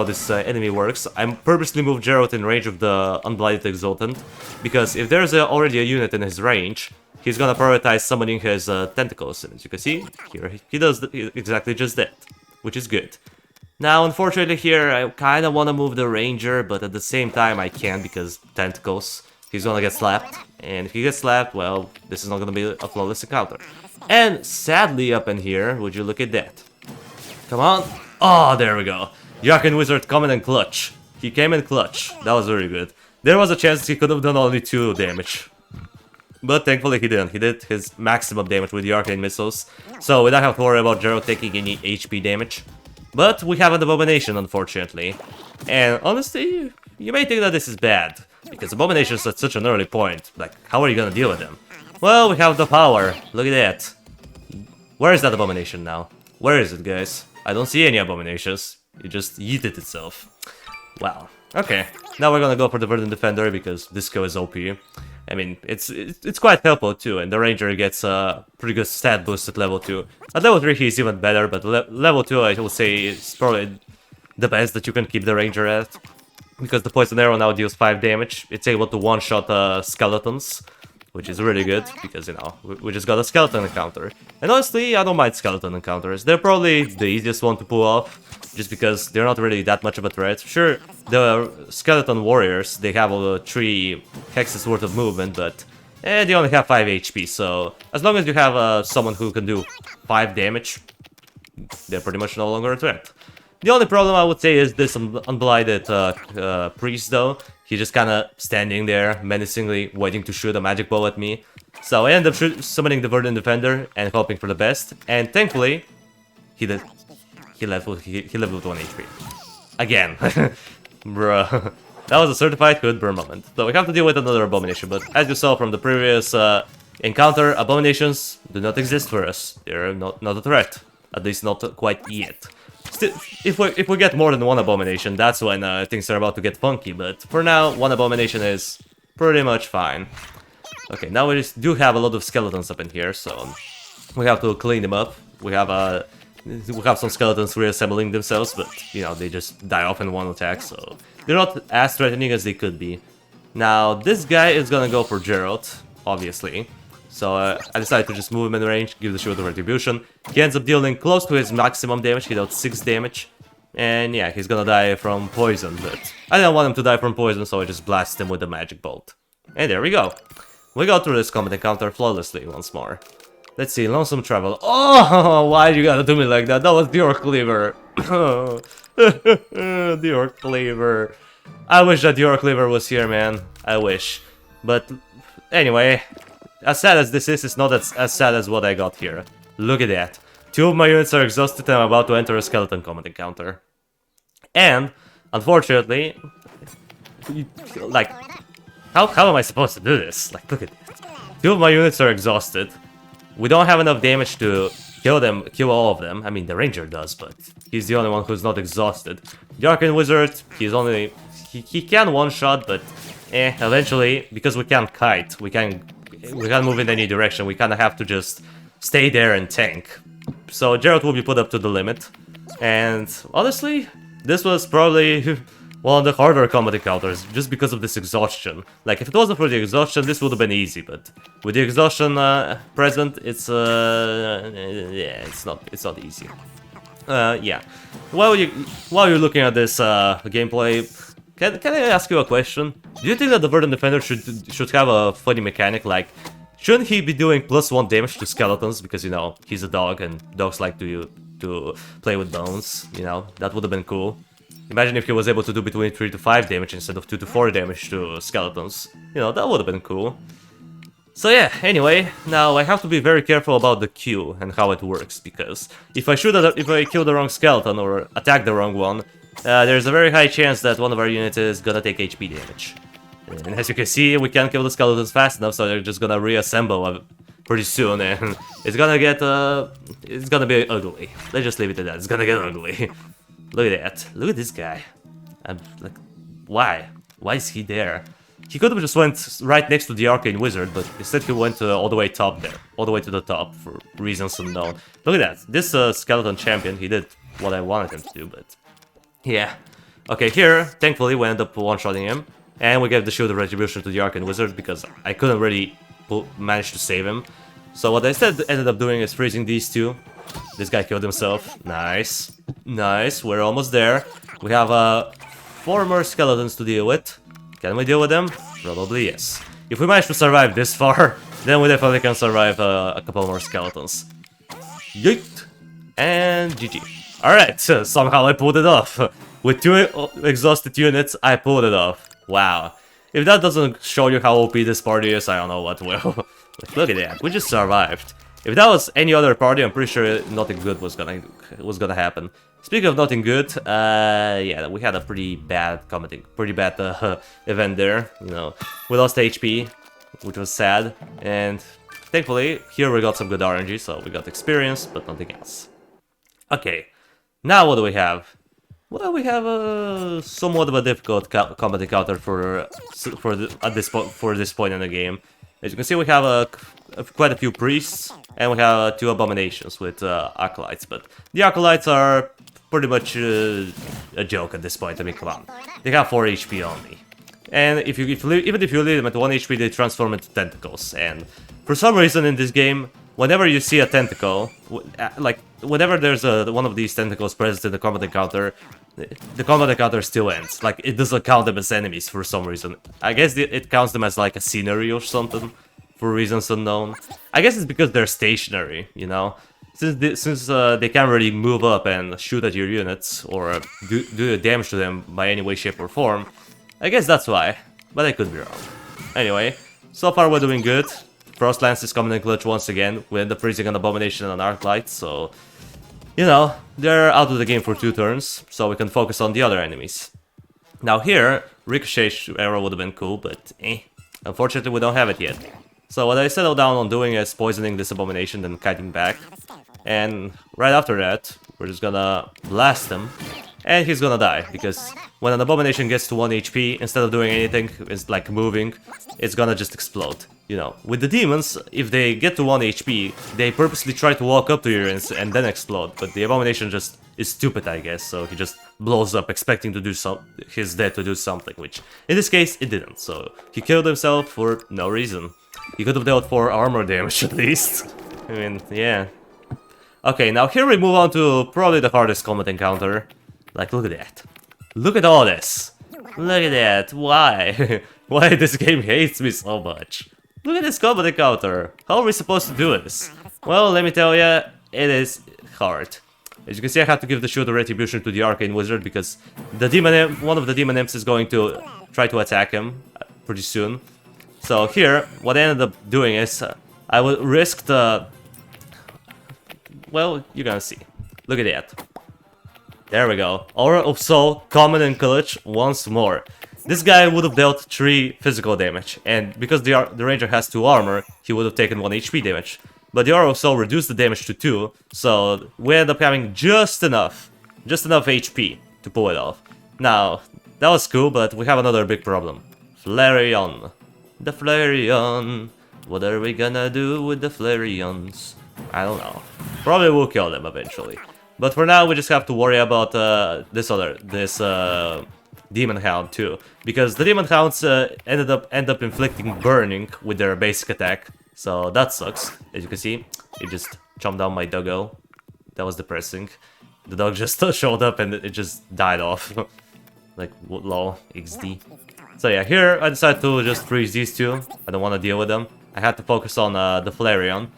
this enemy works, I'm purposely moved Gerald in range of the Unblighted Exultant, because if there's already a unit in his range, he's gonna prioritize summoning his tentacles, and as you can see, here he does exactly just that, which is good. Now, unfortunately here, I kinda wanna move the ranger, but at the same time I can't because tentacles, he's gonna get slapped, and if he gets slapped, well, this is not gonna be a flawless encounter. And sadly up in here, would you look at that. Come on. Oh, there we go. Yakin Wizard coming in clutch. He came in clutch. That was very good. There was a chance he could have done only 2 damage. But thankfully he didn't. He did his maximum damage with the arcane missiles, so we don't have to worry about Gerald taking any HP damage. But we have an abomination, unfortunately. And honestly, you may think that this is bad, because abominations at such an early point. Like, how are you gonna deal with them? Well, we have the power. Look at that. Where is that abomination now? Where is it, guys? I don't see any abominations. It just yeeted itself. Wow. Okay. Now we're gonna go for the Verdant Defender because Disco is OP. I mean, it's quite helpful too, and the Ranger gets a pretty good stat boost at level 2. At level 3 he's even better, but level 2 I will say is probably the best that you can keep the Ranger at. Because the Poison Arrow now deals 5 damage. It's able to one-shot skeletons, which is really good, because, you know, we just got a skeleton encounter. And honestly, I don't mind skeleton encounters. They're probably the easiest one to pull off, just because they're not really that much of a threat. Sure, the skeleton warriors, they have 3 hexes worth of movement, but they only have 5 HP, so as long as you have someone who can do 5 damage, they're pretty much no longer a threat. The only problem I would say is this unblighted priest, though. He's just kind of standing there, menacingly waiting to shoot a magic ball at me. So I end up summoning the Verdant Defender and hoping for the best. And thankfully, he leveled 1 HP. Again. Bruh. That was a certified good burn moment. So we have to deal with another abomination, but as you saw from the previous encounter, abominations do not exist for us. They're not a threat. At least not quite yet. Still, if we get more than 1 abomination, that's when things are about to get funky, but for now, 1 abomination is pretty much fine. Okay, now we just do have a lot of skeletons up in here, so we have to clean them up. We have some skeletons reassembling themselves, but, you know, they just die off in 1 attack, so they're not as threatening as they could be. Now, this guy is gonna go for Gerald, obviously. So I decided to just move him in range, give the Shield of Retribution. He ends up dealing close to his maximum damage, he dealt 6 damage. And yeah, he's gonna die from poison, but I didn't want him to die from poison, so I just blasted him with the Magic Bolt. And there we go. We got through this combat encounter flawlessly once more. Let's see, Lonesome Travel. Oh, why you gotta do me like that? That was the Orc Cleaver. The Orc Cleaver. I wish that the Orc Cleaver was here, man. I wish. But anyway, as sad as this is, it's not as sad as what I got here. Look at that. 2 of my units are exhausted and I'm about to enter a skeleton combat encounter. And, unfortunately, like, how am I supposed to do this? Like, look at that. 2 of my units are exhausted. We don't have enough damage to kill all of them. I mean, the Ranger does, but he's the only one who's not exhausted. The Arcane Wizard, he can one-shot, but eventually, because we can't kite, we can't move in any direction, we kind of have to just stay there and tank. So Gerald will be put up to the limit. And honestly, this was probably one of the harder combat encounters, just because of this exhaustion. Like, if it wasn't for the exhaustion, this would have been easy, but with the exhaustion present, it's yeah, it's not easy. Yeah. While you're looking at this gameplay, can I ask you a question? Do you think that the Verdant Defender should have a funny mechanic, like, shouldn't he be doing +1 damage to skeletons, because, you know, he's a dog and dogs like to play with bones, you know? That would have been cool. Imagine if he was able to do between 3 to 5 damage instead of 2 to 4 damage to skeletons. You know, that would have been cool. So yeah, anyway, now I have to be very careful about the Q and how it works, because if I kill the wrong skeleton or attack the wrong one, there's a very high chance that one of our units is gonna take HP damage. And as you can see, we can't kill the skeletons fast enough, so they're just gonna reassemble pretty soon, and it's gonna be ugly. Let's just leave it at that, it's gonna get ugly. Look at that, look at this guy. I'm like, why? Why is he there? He could have just went right next to the Arcane Wizard, but instead he went all the way top there. All the way to the top, for reasons unknown. Look at that, this skeleton champion, he did what I wanted him to do, but yeah. Okay, here, thankfully, we end up one-shotting him. And we gave the Shield of Retribution to the Arcane Wizard because I couldn't really manage to save him. So what I instead ended up doing is freezing these 2. This guy killed himself. Nice. Nice, we're almost there. We have 4 more skeletons to deal with. Can we deal with them? Probably yes. If we manage to survive this far, then we definitely can survive a couple more skeletons. Yeet! And GG. Alright, so somehow I pulled it off. With 2 exhausted units, I pulled it off. Wow. If that doesn't show you how OP this party is, I don't know what will. Like, look at that, we just survived. If that was any other party, I'm pretty sure nothing good was gonna happen. Speaking of nothing good, yeah, we had a pretty bad event there. You know, we lost HP, which was sad, and thankfully here we got some good RNG, so we got experience, but nothing else. Okay, now what do we have? Well, we have somewhat of a difficult combat encounter for this point in the game. As you can see, we have quite a few priests, and we have 2 abominations with acolytes. But the acolytes are pretty much a joke at this point. I mean, come on, they have 4 HP only, and even if you leave them at 1 HP, they transform into tentacles. And for some reason in this game, whenever you see a tentacle, like whenever there's one of these tentacles present in the combat encounter still ends. Like, it doesn't count them as enemies for some reason. I guess it counts them as like a scenery or something, for reasons unknown. I guess it's because they're stationary, you know? Since they can't really move up and shoot at your units, or do damage to them by any way, shape, or form. I guess that's why, but I could be wrong. Anyway, so far we're doing good. Frost Lance is coming in clutch once again. We end up freezing an Abomination and an Arclight, so... You know, they're out of the game for 2 turns, so we can focus on the other enemies. Now here, Ricochet arrow would have been cool, but unfortunately we don't have it yet. So what I settled down on doing is poisoning this Abomination, then kiting back. And right after that, we're just gonna blast him, and he's gonna die, because when an Abomination gets to 1 HP, instead of doing anything, it's like moving, it's gonna just explode. You know, with the demons, if they get to 1 HP, they purposely try to walk up to you and then explode, but the Abomination just is stupid, I guess, so he just blows up expecting to do his death to do something, which in this case it didn't, so he killed himself for no reason. He could have dealt 4 armor damage at least. I mean, yeah. Okay, now here we move on to probably the hardest combat encounter. Like, look at that. Look at all this. Look at that. Why? Why this game hates me so much? Look at this combat encounter. How are we supposed to do this? Well, let me tell you, it is hard. As you can see, I had to give the shield of retribution to the Arcane Wizard because one of the demon imps is going to try to attack him pretty soon. So here, what I ended up doing is I will risk the... Well, you're gonna see. Look at that. There we go. Aura of Soul, common in clutch once more. This guy would have dealt 3 physical damage, and because the ranger has 2 armor, he would have taken 1 HP damage. But the Aura of Soul reduced the damage to 2, so we end up having just enough HP to pull it off. Now, that was cool, but we have another big problem. Flareon. The Flareon. What are we gonna do with the Flareons? I don't know. Probably we'll kill them eventually. But for now, we just have to worry about this Demon Hound too, because the Demon Hounds end up inflicting burning with their basic attack, so that sucks. As you can see, it just chomped down my doggo. That was depressing. The dog just showed up and it just died off. Like, lol, XD. So yeah, here I decided to just freeze these 2. I don't want to deal with them. I had to focus on the Flareon.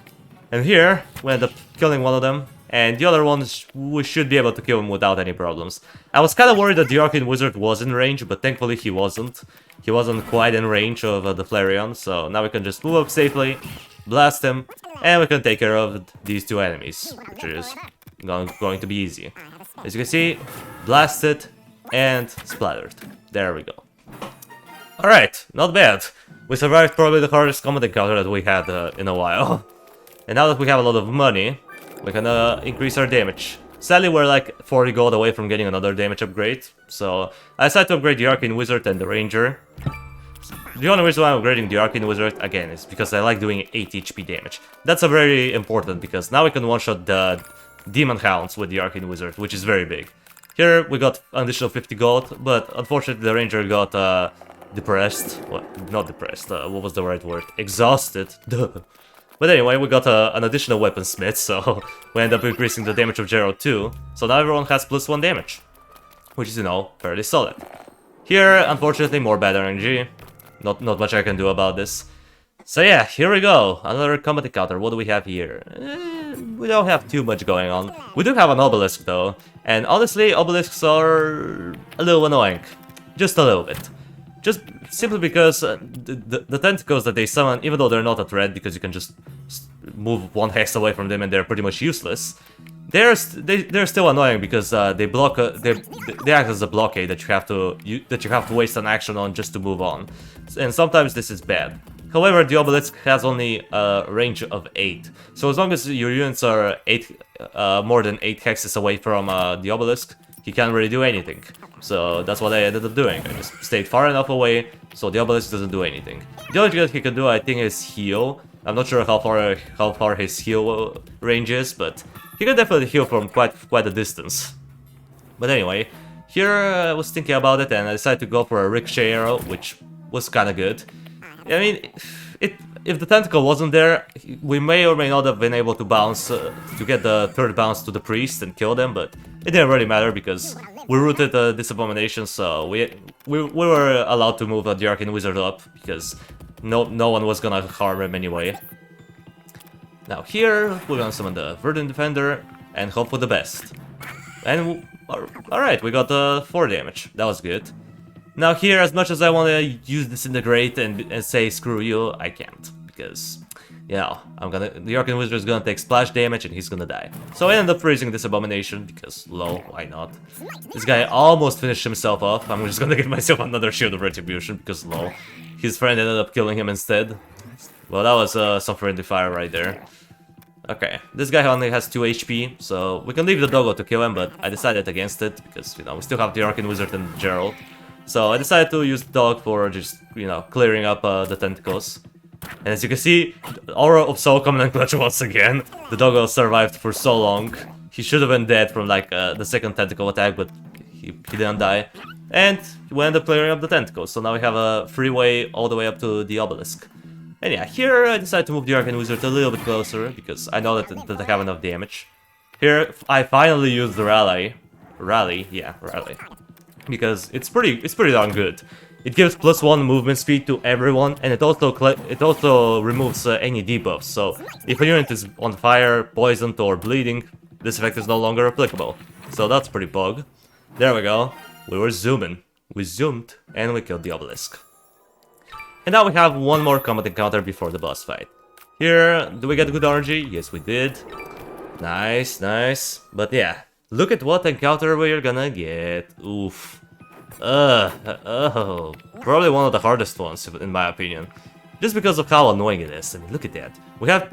And here, we end up killing one of them. And the other one, we should be able to kill him without any problems. I was kind of worried that the Arcane Wizard was in range, but thankfully he wasn't. He wasn't quite in range of the Flareon, so now we can just move up safely, blast him, and we can take care of these 2 enemies, which is going to be easy. As you can see, blasted and splattered. There we go. Alright, not bad. We survived probably the hardest combat encounter that we had in a while. And now that we have a lot of money, we can increase our damage. Sadly, we're like 40 gold away from getting another damage upgrade, so I decided to upgrade the Arcane Wizard and the Ranger. The only reason why I'm upgrading the Arcane Wizard, again, is because I like doing 8 HP damage. That's a very important, because now we can one-shot the Demon Hounds with the Arcane Wizard, which is very big. Here we got an additional 50 gold, but unfortunately the Ranger got depressed. Well, not depressed, what was the right word? Exhausted. Duh. But anyway, we got an additional weaponsmith, so we end up increasing the damage of Gerald too. So now everyone has +1 damage, which is, you know, fairly solid. Here, unfortunately, more bad RNG. Not much I can do about this. So yeah, here we go. Another combat encounter. What do we have here? We don't have too much going on. We do have an obelisk though, and honestly, obelisks are a little annoying. Just a little bit. Just simply because the tentacles that they summon, even though they're not a threat, because you can just move 1 hex away from them and they're pretty much useless, they're still annoying because they block they act as a blockade that you have to waste an action on just to move on, and sometimes this is bad. However, the obelisk has only a range of 8, so as long as your units are more than 8 hexes away from the obelisk, he can't really do anything. So that's what I ended up doing. I just stayed far enough away so the obelisk doesn't do anything. The only thing that he can do, I think, is heal. I'm not sure how far his heal range is, but he can definitely heal from quite a distance. But anyway, here I was thinking about it and I decided to go for a ricochet arrow, which was kind of good. I mean, if the tentacle wasn't there, we may or may not have been able to bounce to get the 3rd bounce to the priest and kill them, but it didn't really matter because we rooted this abomination, so we were allowed to move the Arcane Wizard up because no one was gonna harm him anyway. Now here we're gonna summon the Verdant Defender and hope for the best. And alright, we got 4 damage. That was good. Now here, as much as I want to use Disintegrate and say screw you, I can't. Because, you know, the Arcane Wizard is gonna take splash damage and he's gonna die. So I ended up freezing this abomination, because lol, why not? This guy almost finished himself off. I'm just gonna give myself another Shield of Retribution, because lol. His friend ended up killing him instead. Well, that was some friendly fire right there. Okay, this guy only has 2 HP, so we can leave the doggo to kill him, but I decided against it, because, you know, we still have the Arcane Wizard and Gerald. So I decided to use the dog for just, you know, clearing up the tentacles. And as you can see, Aura of Soul coming in clutch once again. The doggo survived for so long. He should have been dead from like the 2nd tentacle attack, but he didn't die. And we ended up clearing up the tentacles, so now we have a freeway all the way up to the obelisk. And yeah, here I decided to move the Arcane Wizard a little bit closer, because I know that I have enough damage. Here, I finally used the Rally. Rally. Because it's pretty darn good. It gives +1 movement speed to everyone, and it also removes any debuffs. So if a unit is on fire, poisoned, or bleeding, this effect is no longer applicable. So that's pretty bug. There we go. We were zooming. We zoomed, and we killed the obelisk. And now we have one more combat encounter before the boss fight. Here, do we get good energy? Yes, we did. Nice, nice. But yeah, look at what encounter we're gonna get. Oof. Probably one of the hardest ones, in my opinion. Just because of how annoying it is. I mean, look at that. We have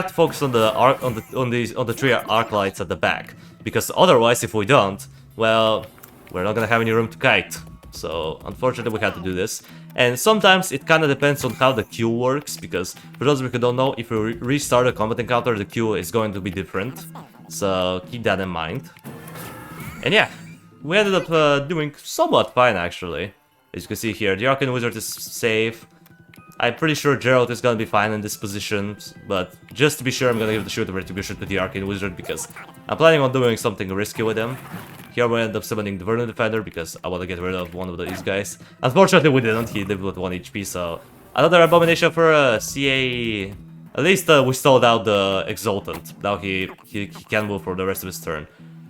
to focus on the 3 arc lights at the back, because otherwise, if we don't, well, we're not gonna have any room to kite. So unfortunately, we had to do this. And sometimes it kind of depends on how the queue works, because for those of you who don't know, if we restart a combat encounter, the queue is going to be different. So keep that in mind. And yeah, we ended up doing somewhat fine, actually. As you can see here, the Arcane Wizard is safe. I'm pretty sure Gerald is gonna be fine in this position, but just to be sure, I'm gonna give the Shield of Retribution to the Arcane Wizard, because I'm planning on doing something risky with him. Here we end up summoning the Verdant Defender, because I want to get rid of one of these guys. Unfortunately, we didn't. He lived with 1 HP, so another abomination for CA. At least we stalled out the Exultant. Now he can move for the rest of his turn.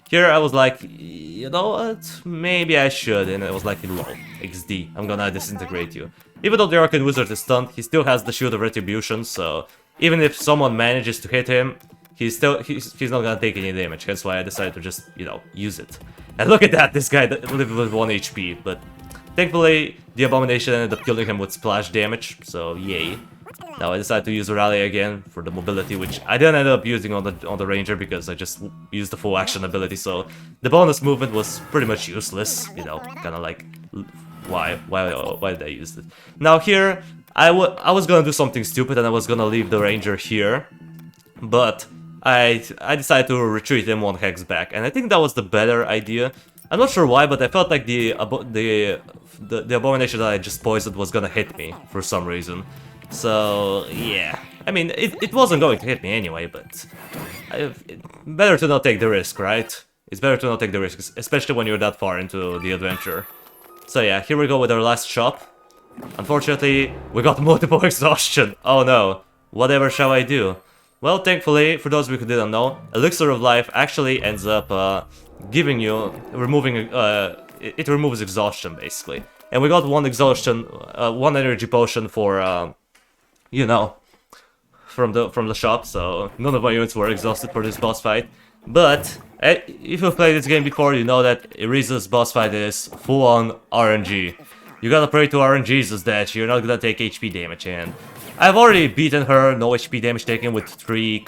Here I was like, you know what, maybe I should, and it was like, lol, XD, I'm gonna disintegrate you. Even though the Arcane Wizard is stunned, he still has the Shield of Retribution, so even if someone manages to hit him, he's not gonna take any damage, hence why I decided to just, you know, use it. And look at that, this guy lived with 1 HP, but thankfully the Abomination ended up killing him with splash damage, so yay. Now I decided to use Rally again for the mobility, which I didn't end up using on the Ranger because I just used the full action ability, so the bonus movement was pretty much useless, you know, kinda like, why did I use it? Now here, I was gonna do something stupid and I was gonna leave the Ranger here, but I decided to retreat him 1 hex back, and I think that was the better idea. I'm not sure why, but I felt like the Abomination that I just poisoned was gonna hit me for some reason. So, yeah. I mean, it wasn't going to hit me anyway, but better to not take the risk, right? It's better to not take the risk, especially when you're that far into the adventure. So yeah, here we go with our last shop. Unfortunately, we got multiple exhaustion. Oh no, whatever shall I do? Well, thankfully, for those of you who didn't know, Elixir of Life actually ends up giving you, it removes exhaustion, basically. and we got one exhaustion, one energy potion for, you know, from the shop, so none of my units were exhausted for this boss fight. But if you've played this game before, you know that Irisa's boss fight is full-on RNG. You gotta pray to RNGesus that you're not gonna take HP damage, and I've already beaten her, no HP damage taken with 3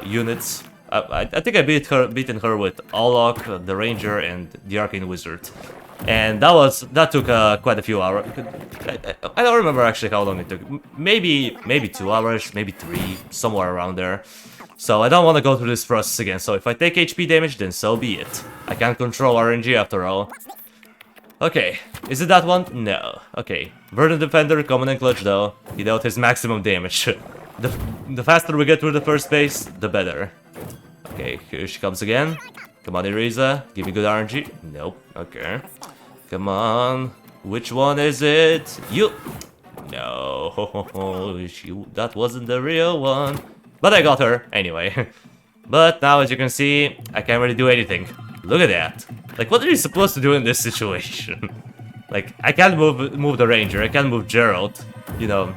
units. I think I beaten her with Lokr, the Ranger, and the Arcane Wizard. And that took quite a few hours. I don't remember actually how long it took. Maybe 2 hours, maybe 3, somewhere around there. So I don't want to go through this process again. So if I take HP damage, then so be it. I can't control RNG after all. Okay, is it that one? No. Okay, Verdant Defender, common and clutch though. He dealt his maximum damage. The faster we get through the first phase, the better. Okay, here she comes again. Come on, Irisa, give me good RNG. Nope, okay. Come on, which one is it? You! No, that wasn't the real one. But I got her, anyway. But now, as you can see, I can't really do anything. Look at that. Like, what are you supposed to do in this situation? Like, I can't move the Ranger, I can't move Gerald, you know.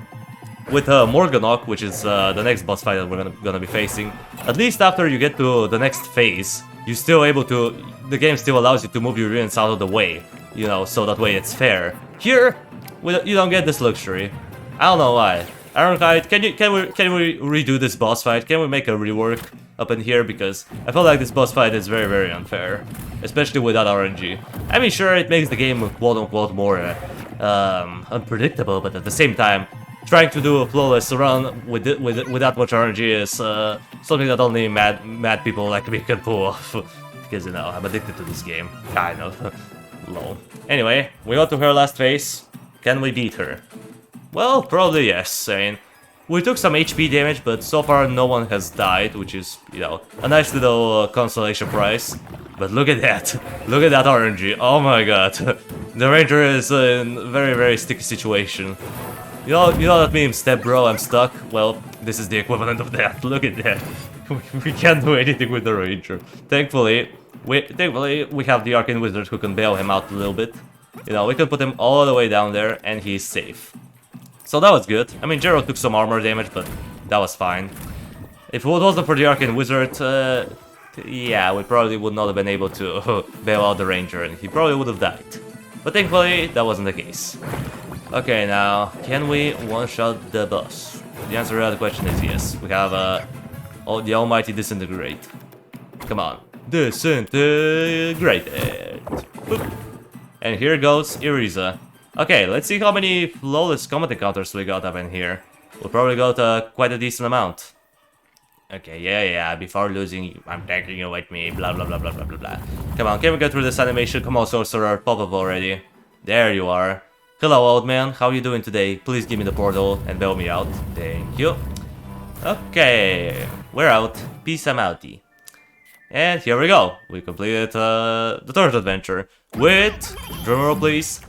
With Morganok, which is the next boss fight that we're gonna be facing, at least after you get to the next phase, you're still able to... The game still allows you to move your units out of the way, you know, so that way it's fair. Here, you don't get this luxury. I don't know why. Ironclad, can we redo this boss fight? Can we make a rework up in here? Because I feel like this boss fight is very, very unfair. Especially without RNG. I mean, sure, it makes the game quote-unquote more unpredictable, but at the same time, trying to do a flawless run with that much RNG is something that only mad people like me can pull off. Because, you know, I'm addicted to this game. Kind of. Lol. Anyway, we got to her last phase. Can we beat her? Well, probably yes. I mean, we took some HP damage, but so far no one has died, which is, you know, a nice little consolation prize. But look at that. Look at that RNG. Oh my god. The Ranger is in a very, very sticky situation. You know that meme, step bro, I'm stuck? Well, this is the equivalent of that. Look at that. We can't do anything with the Ranger. Thankfully, we have the Arcane Wizard who can bail him out a little bit. You know, we can put him all the way down there and he's safe. So that was good. I mean, Gerald took some armor damage, but that was fine. If it wasn't for the Arcane Wizard, yeah, we probably would not have been able to bail out the Ranger and he probably would have died. But thankfully, that wasn't the case. Okay, now, can we one-shot the boss? The answer to that question is yes. We have the almighty Disintegrate. Come on. Disintegrate it. Boop. And here goes Irisa. Okay, let's see how many flawless combat encounters we got up in here. We'll probably got quite a decent amount. Okay, yeah, before losing, I'm taking you with me, blah blah blah blah blah blah blah. Come on, can we get through this animation? Come on, Sorcerer, pop up already. There you are. Hello, old man, how are you doing today? Please give me the portal and bail me out. Thank you. Okay, we're out. Peace, I'm outie. And here we go. We completed the third adventure with, drumroll please,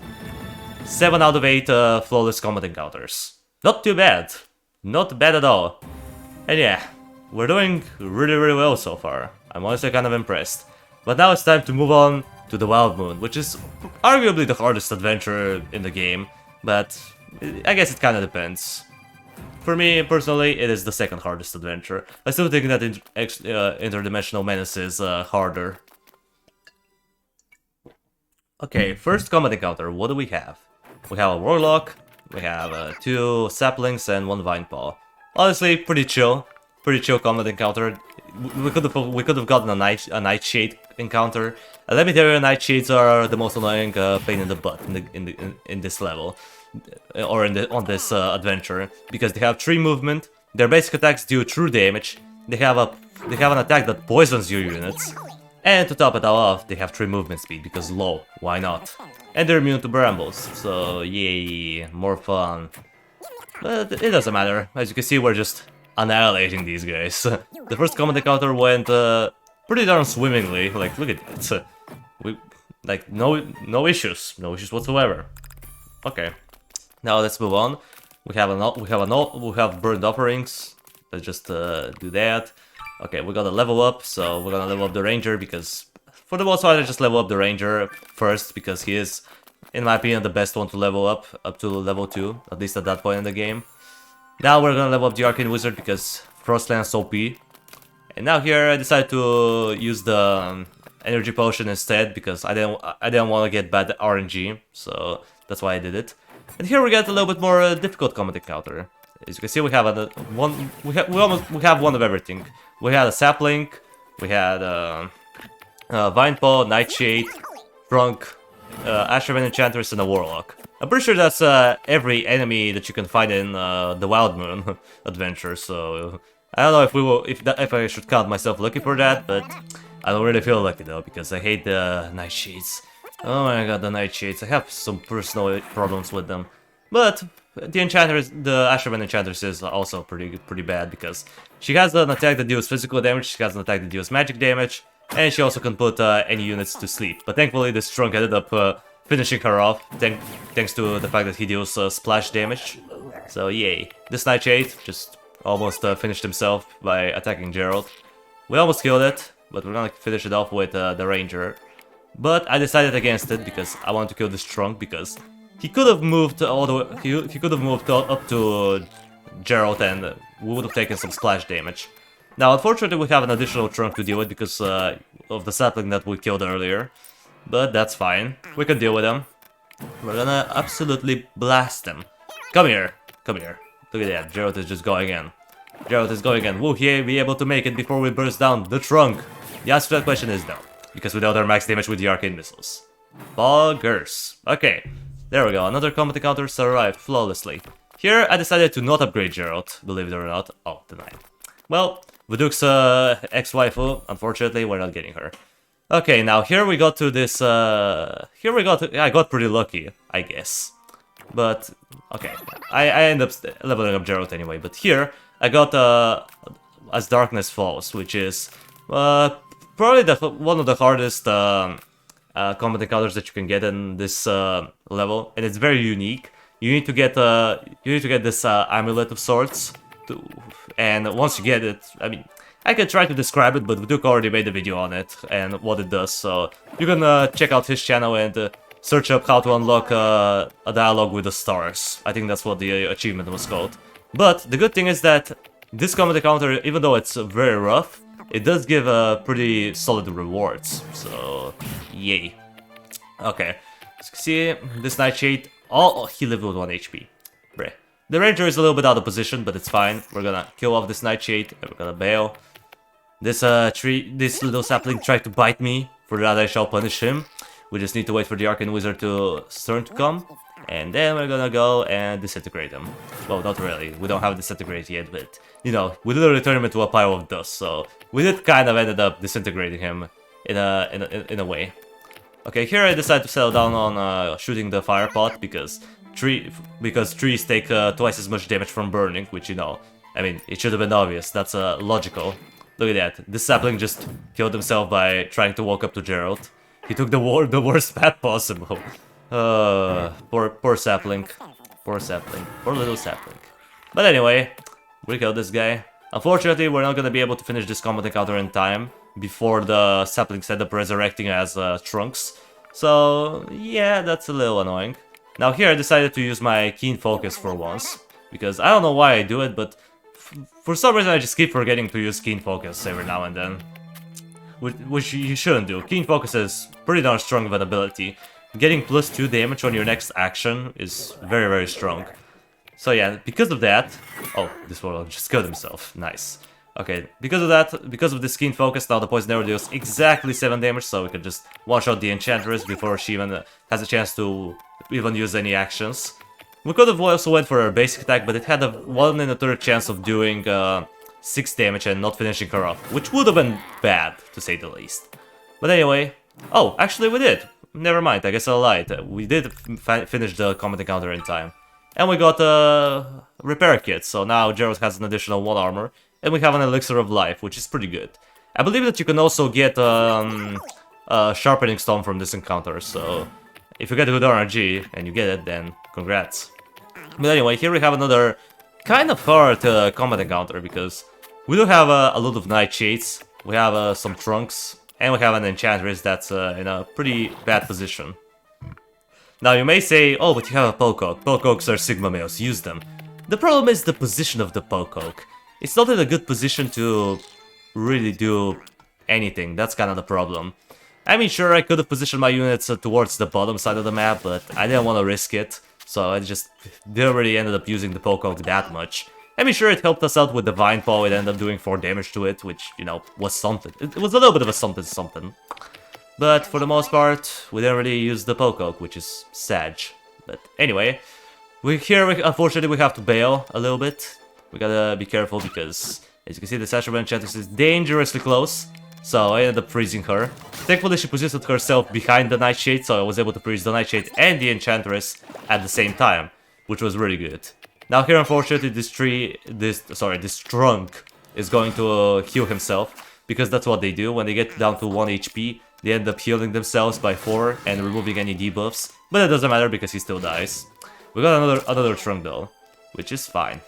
7 out of 8 flawless combat encounters. Not too bad. Not bad at all. And yeah, we're doing really, really well so far. I'm honestly kind of impressed. But now it's time to move on to the Wild Moon, which is arguably the hardest adventure in the game, but I guess it kind of depends. For me, personally, it is the second hardest adventure. I still think that Interdimensional Menace is harder. Okay, first combat encounter, what do we have? We have a Warlock, we have 2 Saplings and 1 Vine Paw. Honestly, pretty chill combat encounter. We could have gotten a Nightshade encounter. Let me tell you, Nightshades are the most annoying pain in the butt in this level, or on this adventure, because they have 3 movement. Their basic attacks do true damage. They have an attack that poisons your units, and to top it all off, they have 3 movement speed because low. Why not? And they're immune to brambles, so yay, more fun. But it doesn't matter. As you can see, we're just annihilating these guys. The first combat encounter went pretty darn swimmingly. Like, look at that. No issues whatsoever. Okay, now let's move on. We have burned offerings. Let's just do that. Okay, we gotta level up, so we're gonna level up the Ranger because for the most part I just level up the Ranger first because he is in my opinion, the best one to level up to level 2, at least at that point in the game. Now we're gonna level up the Arcane Wizard because Frost Lance OP. And now here I decided to use the energy potion instead because I didn't want to get bad RNG, so that's why I did it. And here we get a little bit more difficult combat encounter. As you can see, we have we have one of everything. We had a sapling, we had vine paw, nightshade, trunk, Asherman Enchantress, and a warlock. I'm pretty sure that's every enemy that you can find in the Wild Moon adventure. So I don't know if I should count myself lucky for that, but I don't really feel lucky though because I hate the nightshades. Oh my god, the nightshades! I have some personal problems with them, but the Enchantress, the Asherman Enchantress, is also pretty bad because she has an attack that deals physical damage, she has an attack that deals magic damage, and she also can put any units to sleep. But thankfully, this trunk ended up finishing her off, thanks to the fact that he deals splash damage. So yay! This Nightshade just almost finished himself by attacking Gerald. We almost killed it, but we're gonna finish it off with the Ranger. But I decided against it because I want to kill this trunk because he could have moved all the way, he could have moved up to Gerald and we would have taken some splash damage. Now, unfortunately, we have an additional trunk to deal with because of the sapling that we killed earlier. But that's fine. We can deal with him. We're gonna absolutely blast him. Come here. Come here. Look at that. Gerald is just going in. Gerald is going in. Will he be able to make it before we burst down the trunk? The answer to that question is no. Because we dealt our max damage with the arcane missiles. Buggers. Okay. There we go. Another combat encounter survived flawlessly. Here, I decided to not upgrade Gerald, believe it or not. Oh, denied. Well, Vuduk's ex-waifu, unfortunately, we're not getting her. Okay, now here we got to this, I got pretty lucky, I guess. But, okay, I end up leveling up Gerald anyway, but here, I got, As Darkness Falls, which is, probably one of the hardest, combat encounters that you can get in this, level, and it's very unique. You need to get, this, amulet of sorts, and once you get it, I mean, I can try to describe it, but Vuduk already made a video on it and what it does, so you can check out his channel and search up how to unlock a dialogue with the stars. I think that's what the achievement was called. But the good thing is that this combat encounter, even though it's very rough, it does give pretty solid rewards, so yay. Okay, as you can see, this Nightshade, oh, he lived with 1 HP. Bruh. The Ranger is a little bit out of position, but it's fine. We're gonna kill off this Nightshade, and we're gonna bail. This this little sapling tried to bite me. For that I shall punish him. We just need to wait for the Arcane Wizard's turn to come. And then we're gonna go and disintegrate him. Well, not really. We don't have disintegrate yet, but, you know, we literally turned him into a pile of dust, so we did kind of ended up disintegrating him in a way. Okay, here I decided to settle down on shooting the fire pot because trees take twice as much damage from burning, which, you know, I mean, it should have been obvious. That's logical. Look at that. This sapling just killed himself by trying to walk up to Gerald. He took the worst path possible. Poor sapling. Poor sapling. Poor little sapling. But anyway, we killed this guy. Unfortunately, we're not gonna be able to finish this combat encounter in time before the saplings end up resurrecting as trunks. So, yeah, that's a little annoying. Now here I decided to use my keen focus for once, because I don't know why I do it, but for some reason I just keep forgetting to use keen focus every now and then. Which you shouldn't do. Keen focus is pretty darn strong of an ability. Getting +2 damage on your next action is very, very strong. So yeah, because of that... Oh, this warlock just killed himself. Nice. Okay, because of that, because of this keen focus, now the poison arrow deals exactly 7 damage, so we can just one-shot the Enchantress before she even has a chance to even use any actions. We could have also went for her basic attack, but it had a 1 in a third chance of doing 6 damage and not finishing her off, which would have been bad, to say the least. But anyway... Oh, actually we did! Never mind, I guess I lied. We did finish the combat encounter in time. And we got a repair kit, so now Gerald has an additional 1 armor. And we have an elixir of life, which is pretty good. I believe that you can also get a sharpening stone from this encounter, so if you get a good RNG and you get it, then congrats. But anyway, here we have another kind of hard combat encounter, because we do have a lot of nightshades, we have some trunks, and we have an enchantress that's in a pretty bad position. Now you may say, oh, but you have a Pokeoke. Pokokes are Sigma males, use them. The problem is the position of the Pokeoke. It's not in a good position to really do anything, that's kind of the problem. I mean, sure, I could have positioned my units towards the bottom side of the map, but I didn't want to risk it, so I just didn't really ended up using the Pokeoke that much. I mean, sure, it helped us out with the Vine Paw, it ended up doing 4 damage to it, which, you know, was something. It was a little bit of a something. But for the most part, we didn't really use the Pokeoke, which is sad. But anyway, unfortunately, we have to bail a little bit. We gotta be careful because, as you can see, the Sasha Enchantress is dangerously close. So I ended up freezing her. Thankfully, she positioned herself behind the Nightshade, so I was able to freeze the Nightshade and the Enchantress at the same time, which was really good. Now here, unfortunately, this trunk is going to heal himself, because that's what they do. When they get down to 1 HP, they end up healing themselves by 4 and removing any debuffs. But it doesn't matter because he still dies. We got another trunk though, which is fine.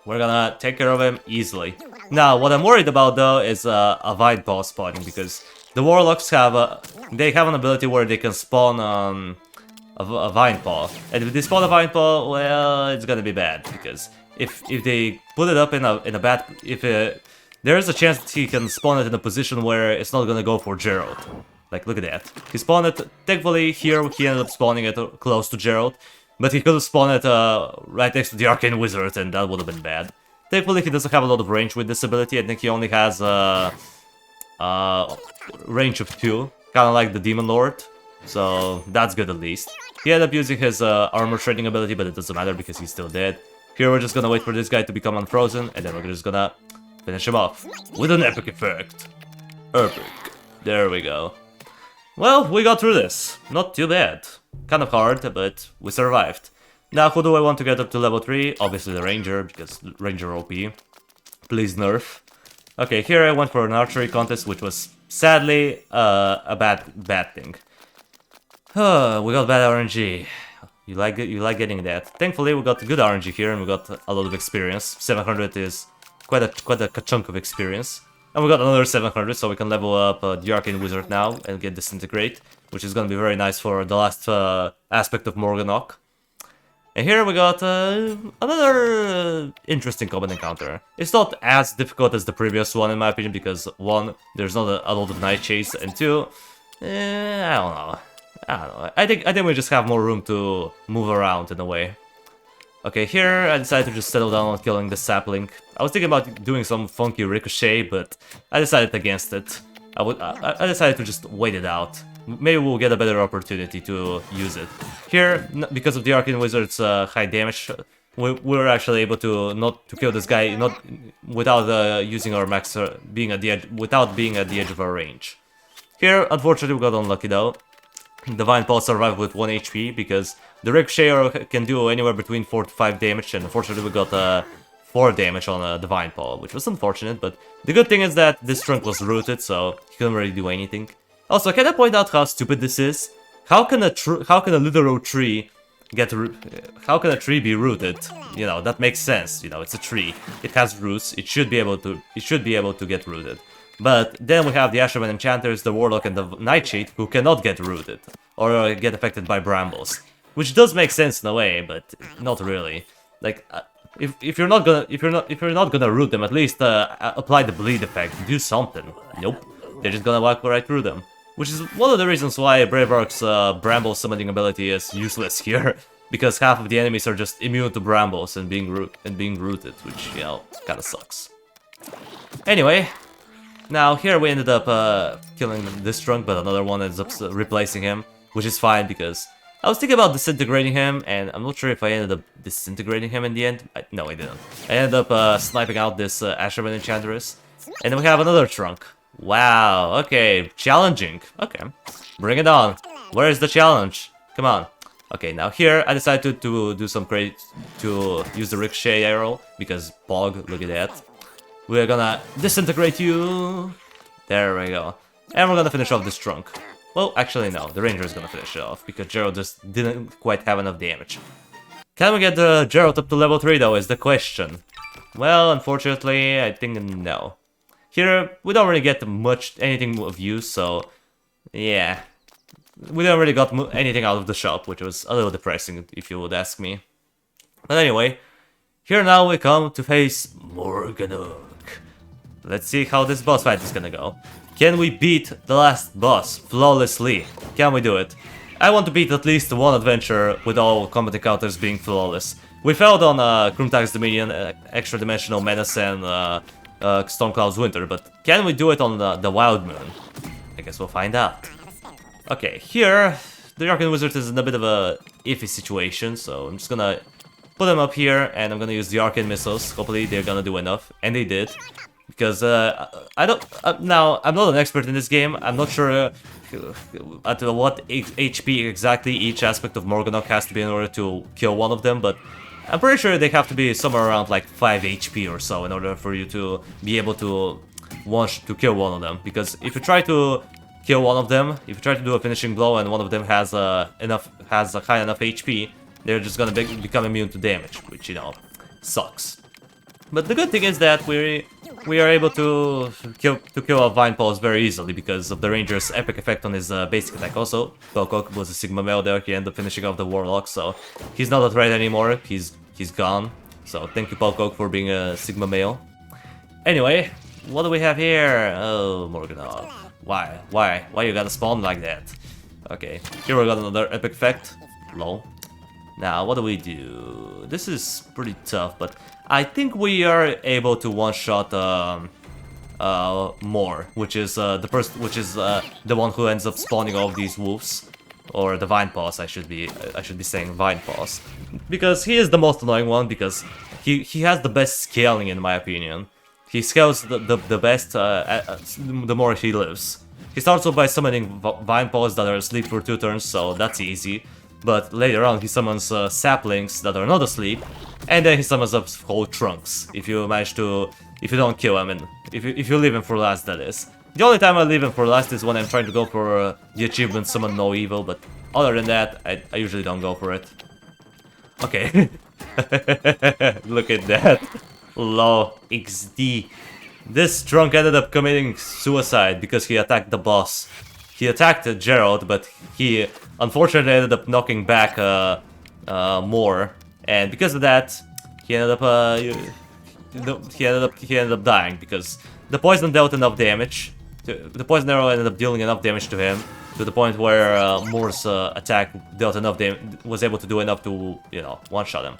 We're gonna take care of him easily. Now, what I'm worried about though is a Vine Paw spawning, because the Warlocks have an ability where they can spawn a Vine Paw, and if they spawn a Vine Paw, well, it's gonna be bad, because if they put it up in a bad, there is a chance that he can spawn it in a position where it's not gonna go for Gerald. Like, look at that. He spawned it, thankfully here he ended up spawning it close to Gerald, but he could have spawned it right next to the Arcane Wizard, and that would have been bad. Thankfully he doesn't have a lot of range with this ability. I think he only has range of 2, kind of like the Demon Lord, so that's good at least. He ended up using his armor trading ability, but it doesn't matter because he's still dead. Here we're just gonna wait for this guy to become unfrozen, and then we're just gonna finish him off with an epic effect. Epic. There we go. Well, we got through this. Not too bad. Kind of hard, but we survived. Now, who do I want to get up to level 3? Obviously the Ranger, because Ranger OP. Please nerf. Okay, here I went for an archery contest, which was sadly a bad thing. We got bad RNG. You like getting that. Thankfully, we got good RNG here, and we got a lot of experience. 700 is quite a chunk of experience. And we got another 700, so we can level up the Arcane Wizard now and get Disintegrate, which is gonna be very nice for the last aspect of Morganok. And here we got another interesting combat encounter. It's not as difficult as the previous one, in my opinion, because 1, there's not a lot of Nightshades, and 2, I don't know. I think we just have more room to move around in a way. Okay, here I decided to just settle down on killing the sapling. I was thinking about doing some funky ricochet, but I decided against it. I decided to just wait it out. Maybe we'll get a better opportunity to use it. Here, because of the Arcane Wizard's high damage, we were actually able to kill this guy without using our max being at the edge, without being at the edge of our range. Here, unfortunately, we got unlucky though. The Vine Paw survived with 1 HP because the Ricochet can do anywhere between 4 to 5 damage, and unfortunately we got 4 damage on the Vine Paw, which was unfortunate, but the good thing is that this trunk was rooted, so he couldn't really do anything. Also, can I point out how stupid this is? How can a literal tree how can a tree be rooted? You know, that makes sense, you know, it's a tree. It has roots, it should be able to get rooted. But then we have the Asherman Enchanters, the Warlock, and the Nightshade who cannot get rooted or get affected by brambles, which does make sense in a way, but not really. Like, if you're not gonna root them, at least apply the bleed effect, do something. Nope, they're just gonna walk right through them, which is one of the reasons why Braveheart's bramble summoning ability is useless here, because half of the enemies are just immune to brambles and being rooted, which, you know, kind of sucks. Anyway. Now, here we ended up killing this trunk, but another one ends up replacing him, which is fine because I was thinking about disintegrating him, and I'm not sure if I ended up disintegrating him in the end. No, I didn't. I ended up sniping out this Asherman Enchantress, and then we have another trunk. Wow, okay, challenging. Okay, bring it on. Where is the challenge? Come on. Okay, now here I decided to do some to use the Ricochet arrow, because Pog, look at that. We're gonna disintegrate you. There we go. And we're gonna finish off this trunk. Well, actually no, the Ranger is gonna finish it off, because Gerald just didn't quite have enough damage. Can we get Gerald up to level 3 though, is the question. Well, unfortunately, I think no. Here, we don't really get anything of use, so yeah. we never really got anything out of the shop, which was a little depressing, if you would ask me. But anyway, here now we come to face Morganuk. Let's see how this boss fight is gonna go. Can we beat the last boss flawlessly? Can we do it? I want to beat at least one adventure with all combat encounters being flawless. We failed on Krumtag's Dominion, Extra Dimensional Menace, and Stormcloud's Winter, but can we do it on the Wild Moon? I guess we'll find out. Okay, here, the Arcane Wizard is in a bit of a iffy situation, so I'm just gonna put them up here, and I'm gonna use the Arcane Missiles. Hopefully they're gonna do enough, and they did. Because, I don't... now, I'm not an expert in this game, I'm not sure at what HP exactly each aspect of Morganok has to be in order to kill one of them, but I'm pretty sure they have to be somewhere around like 5 HP or so in order for you to be able to kill one of them. Because if you try to kill one of them, if you try to do a finishing blow and one of them has a high enough HP, they're just gonna become immune to damage, which, you know, sucks. But the good thing is that we are able to kill a Vine Pulse very easily because of the Ranger's epic effect on his basic attack. Also, Kokok was a Sigma male there, he ended up finishing off the Warlock, so he's not a threat anymore, he's gone. So thank you, Kokok, for being a Sigma male. Anyway, what do we have here? Oh, Morganok. Why you gotta spawn like that? Okay, here we got another epic effect. Lol. Now, what do we do? This is pretty tough, but I think we are able to one-shot Moore, which is the one who ends up spawning all of these wolves, or the Vine Paws. I should be saying Vine Paws, because he is the most annoying one because he has the best scaling in my opinion. He scales the best the more he lives. He starts off by summoning Vine Paws that are asleep for 2 turns, so that's easy. But later on, he summons saplings that are not asleep, and then he summons up whole trunks. If you don't kill him, and if you leave him for last, that is. The only time I leave him for last is when I'm trying to go for the achievement Summon No Evil, but other than that, I usually don't go for it. Okay. Look at that. Low XD. This drunk ended up committing suicide because he attacked the boss. He attacked Gerald, but he unfortunately ended up knocking back Moore, and because of that, he ended up dying because the poison dealt enough damage. The poison arrow ended up dealing enough damage to him to the point where Moore's attack dealt enough was able to do enough to, you know, one-shot him.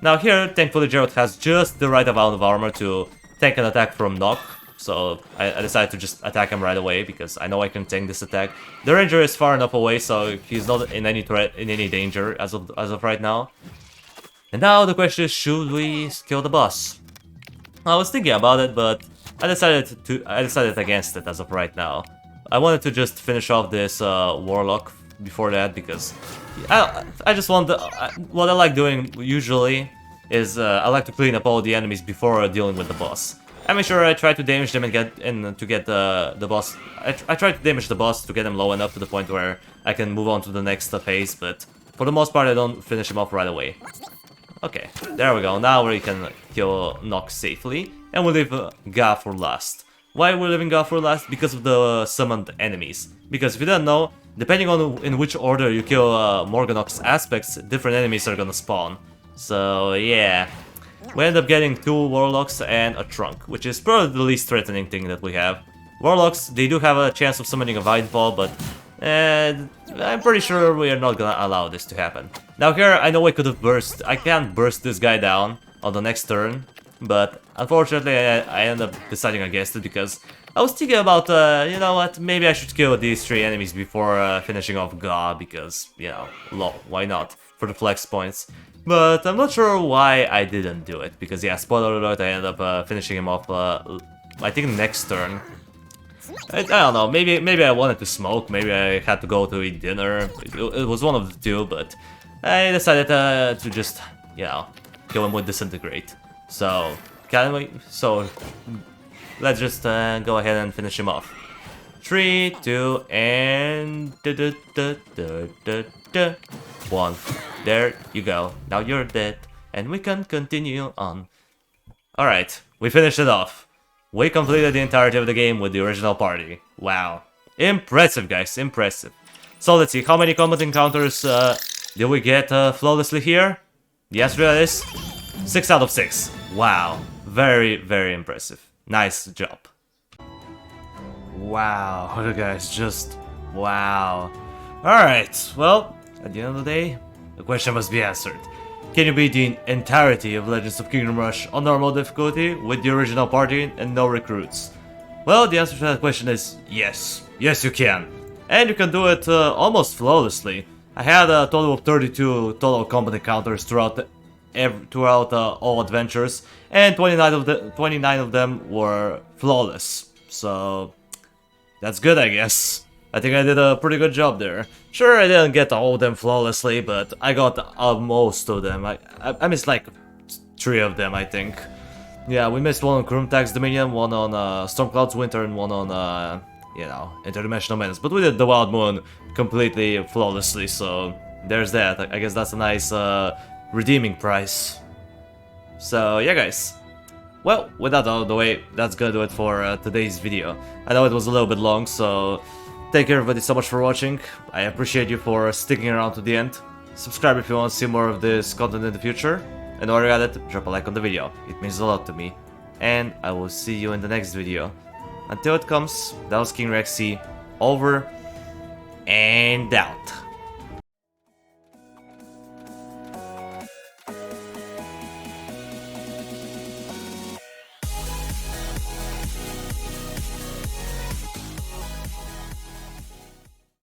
Now here, thankfully, Gerald has just the right amount of armor to tank an attack from Knock. So I decided to just attack him right away because I know I can tank this attack. The Ranger is far enough away, so he's not in any danger as of right now. And now the question is, should we kill the boss? I was thinking about it, but I decided against it as of right now. I wanted to just finish off this Warlock before that because I just want what I like doing usually is I like to clean up all the enemies before dealing with the boss. I make sure I try to damage them to get the boss. I try to damage the boss to get him low enough to the point where I can move on to the next phase, but for the most part I don't finish him off right away. Okay, there we go. Now we can kill Nock safely, and we'll leave Ga for last. Why we're leaving Ga for last? Because of the summoned enemies. Because if you don't know, depending on in which order you kill Morganok's aspects, different enemies are gonna spawn. So yeah. We end up getting 2 Warlocks and a Trunk, which is probably the least threatening thing that we have. Warlocks, they do have a chance of summoning a Vine Ball, but I'm pretty sure we are not gonna allow this to happen. Now here, I know I could have burst. I can't burst this guy down on the next turn, but unfortunately I end up deciding against it because I was thinking about, you know what, maybe I should kill these 3 enemies before finishing off Ga, because, you know, lol, why not, for the flex points. But I'm not sure why I didn't do it, because yeah, spoiler alert, I ended up finishing him off, I think next turn. I don't know, maybe I wanted to smoke, maybe I had to go to eat dinner, it was one of the two, but I decided to just, you know, kill him with Disintegrate. So, let's just go ahead and finish him off. 3, 2, and 1. There you go. Now you're dead, and we can continue on. Alright, we finished it off. We completed the entirety of the game with the original party. Wow. Impressive, guys, impressive. So let's see, how many combat encounters did we get flawlessly here? The answer is 6 out of 6. Wow, very, very impressive. Nice job. Wow, you guys, just wow. Alright, well, at the end of the day, the question must be answered. Can you beat the entirety of Legends of Kingdom Rush on normal difficulty with the original party and no recruits? Well, the answer to that question is yes. Yes, you can. And you can do it almost flawlessly. I had a total of 32 total combat encounters throughout all adventures, and 29 of them were flawless. So that's good, I guess. I think I did a pretty good job there. Sure, I didn't get all of them flawlessly, but I got most of them. I missed like 3 of them, I think. Yeah, we missed one on Krumtag's Dominion, one on Stormcloud's Winter, and one on, you know, Interdimensional Menace. But we did the Wild Moon completely flawlessly, so there's that. I guess that's a nice redeeming price. So, yeah, guys. Well, with that out of the way, that's gonna do it for today's video. I know it was a little bit long, so thank you everybody so much for watching. I appreciate you for sticking around to the end. Subscribe if you want to see more of this content in the future. And while you're at it, drop a like on the video. It means a lot to me. And I will see you in the next video. Until it comes, that was King Rexy, over and out.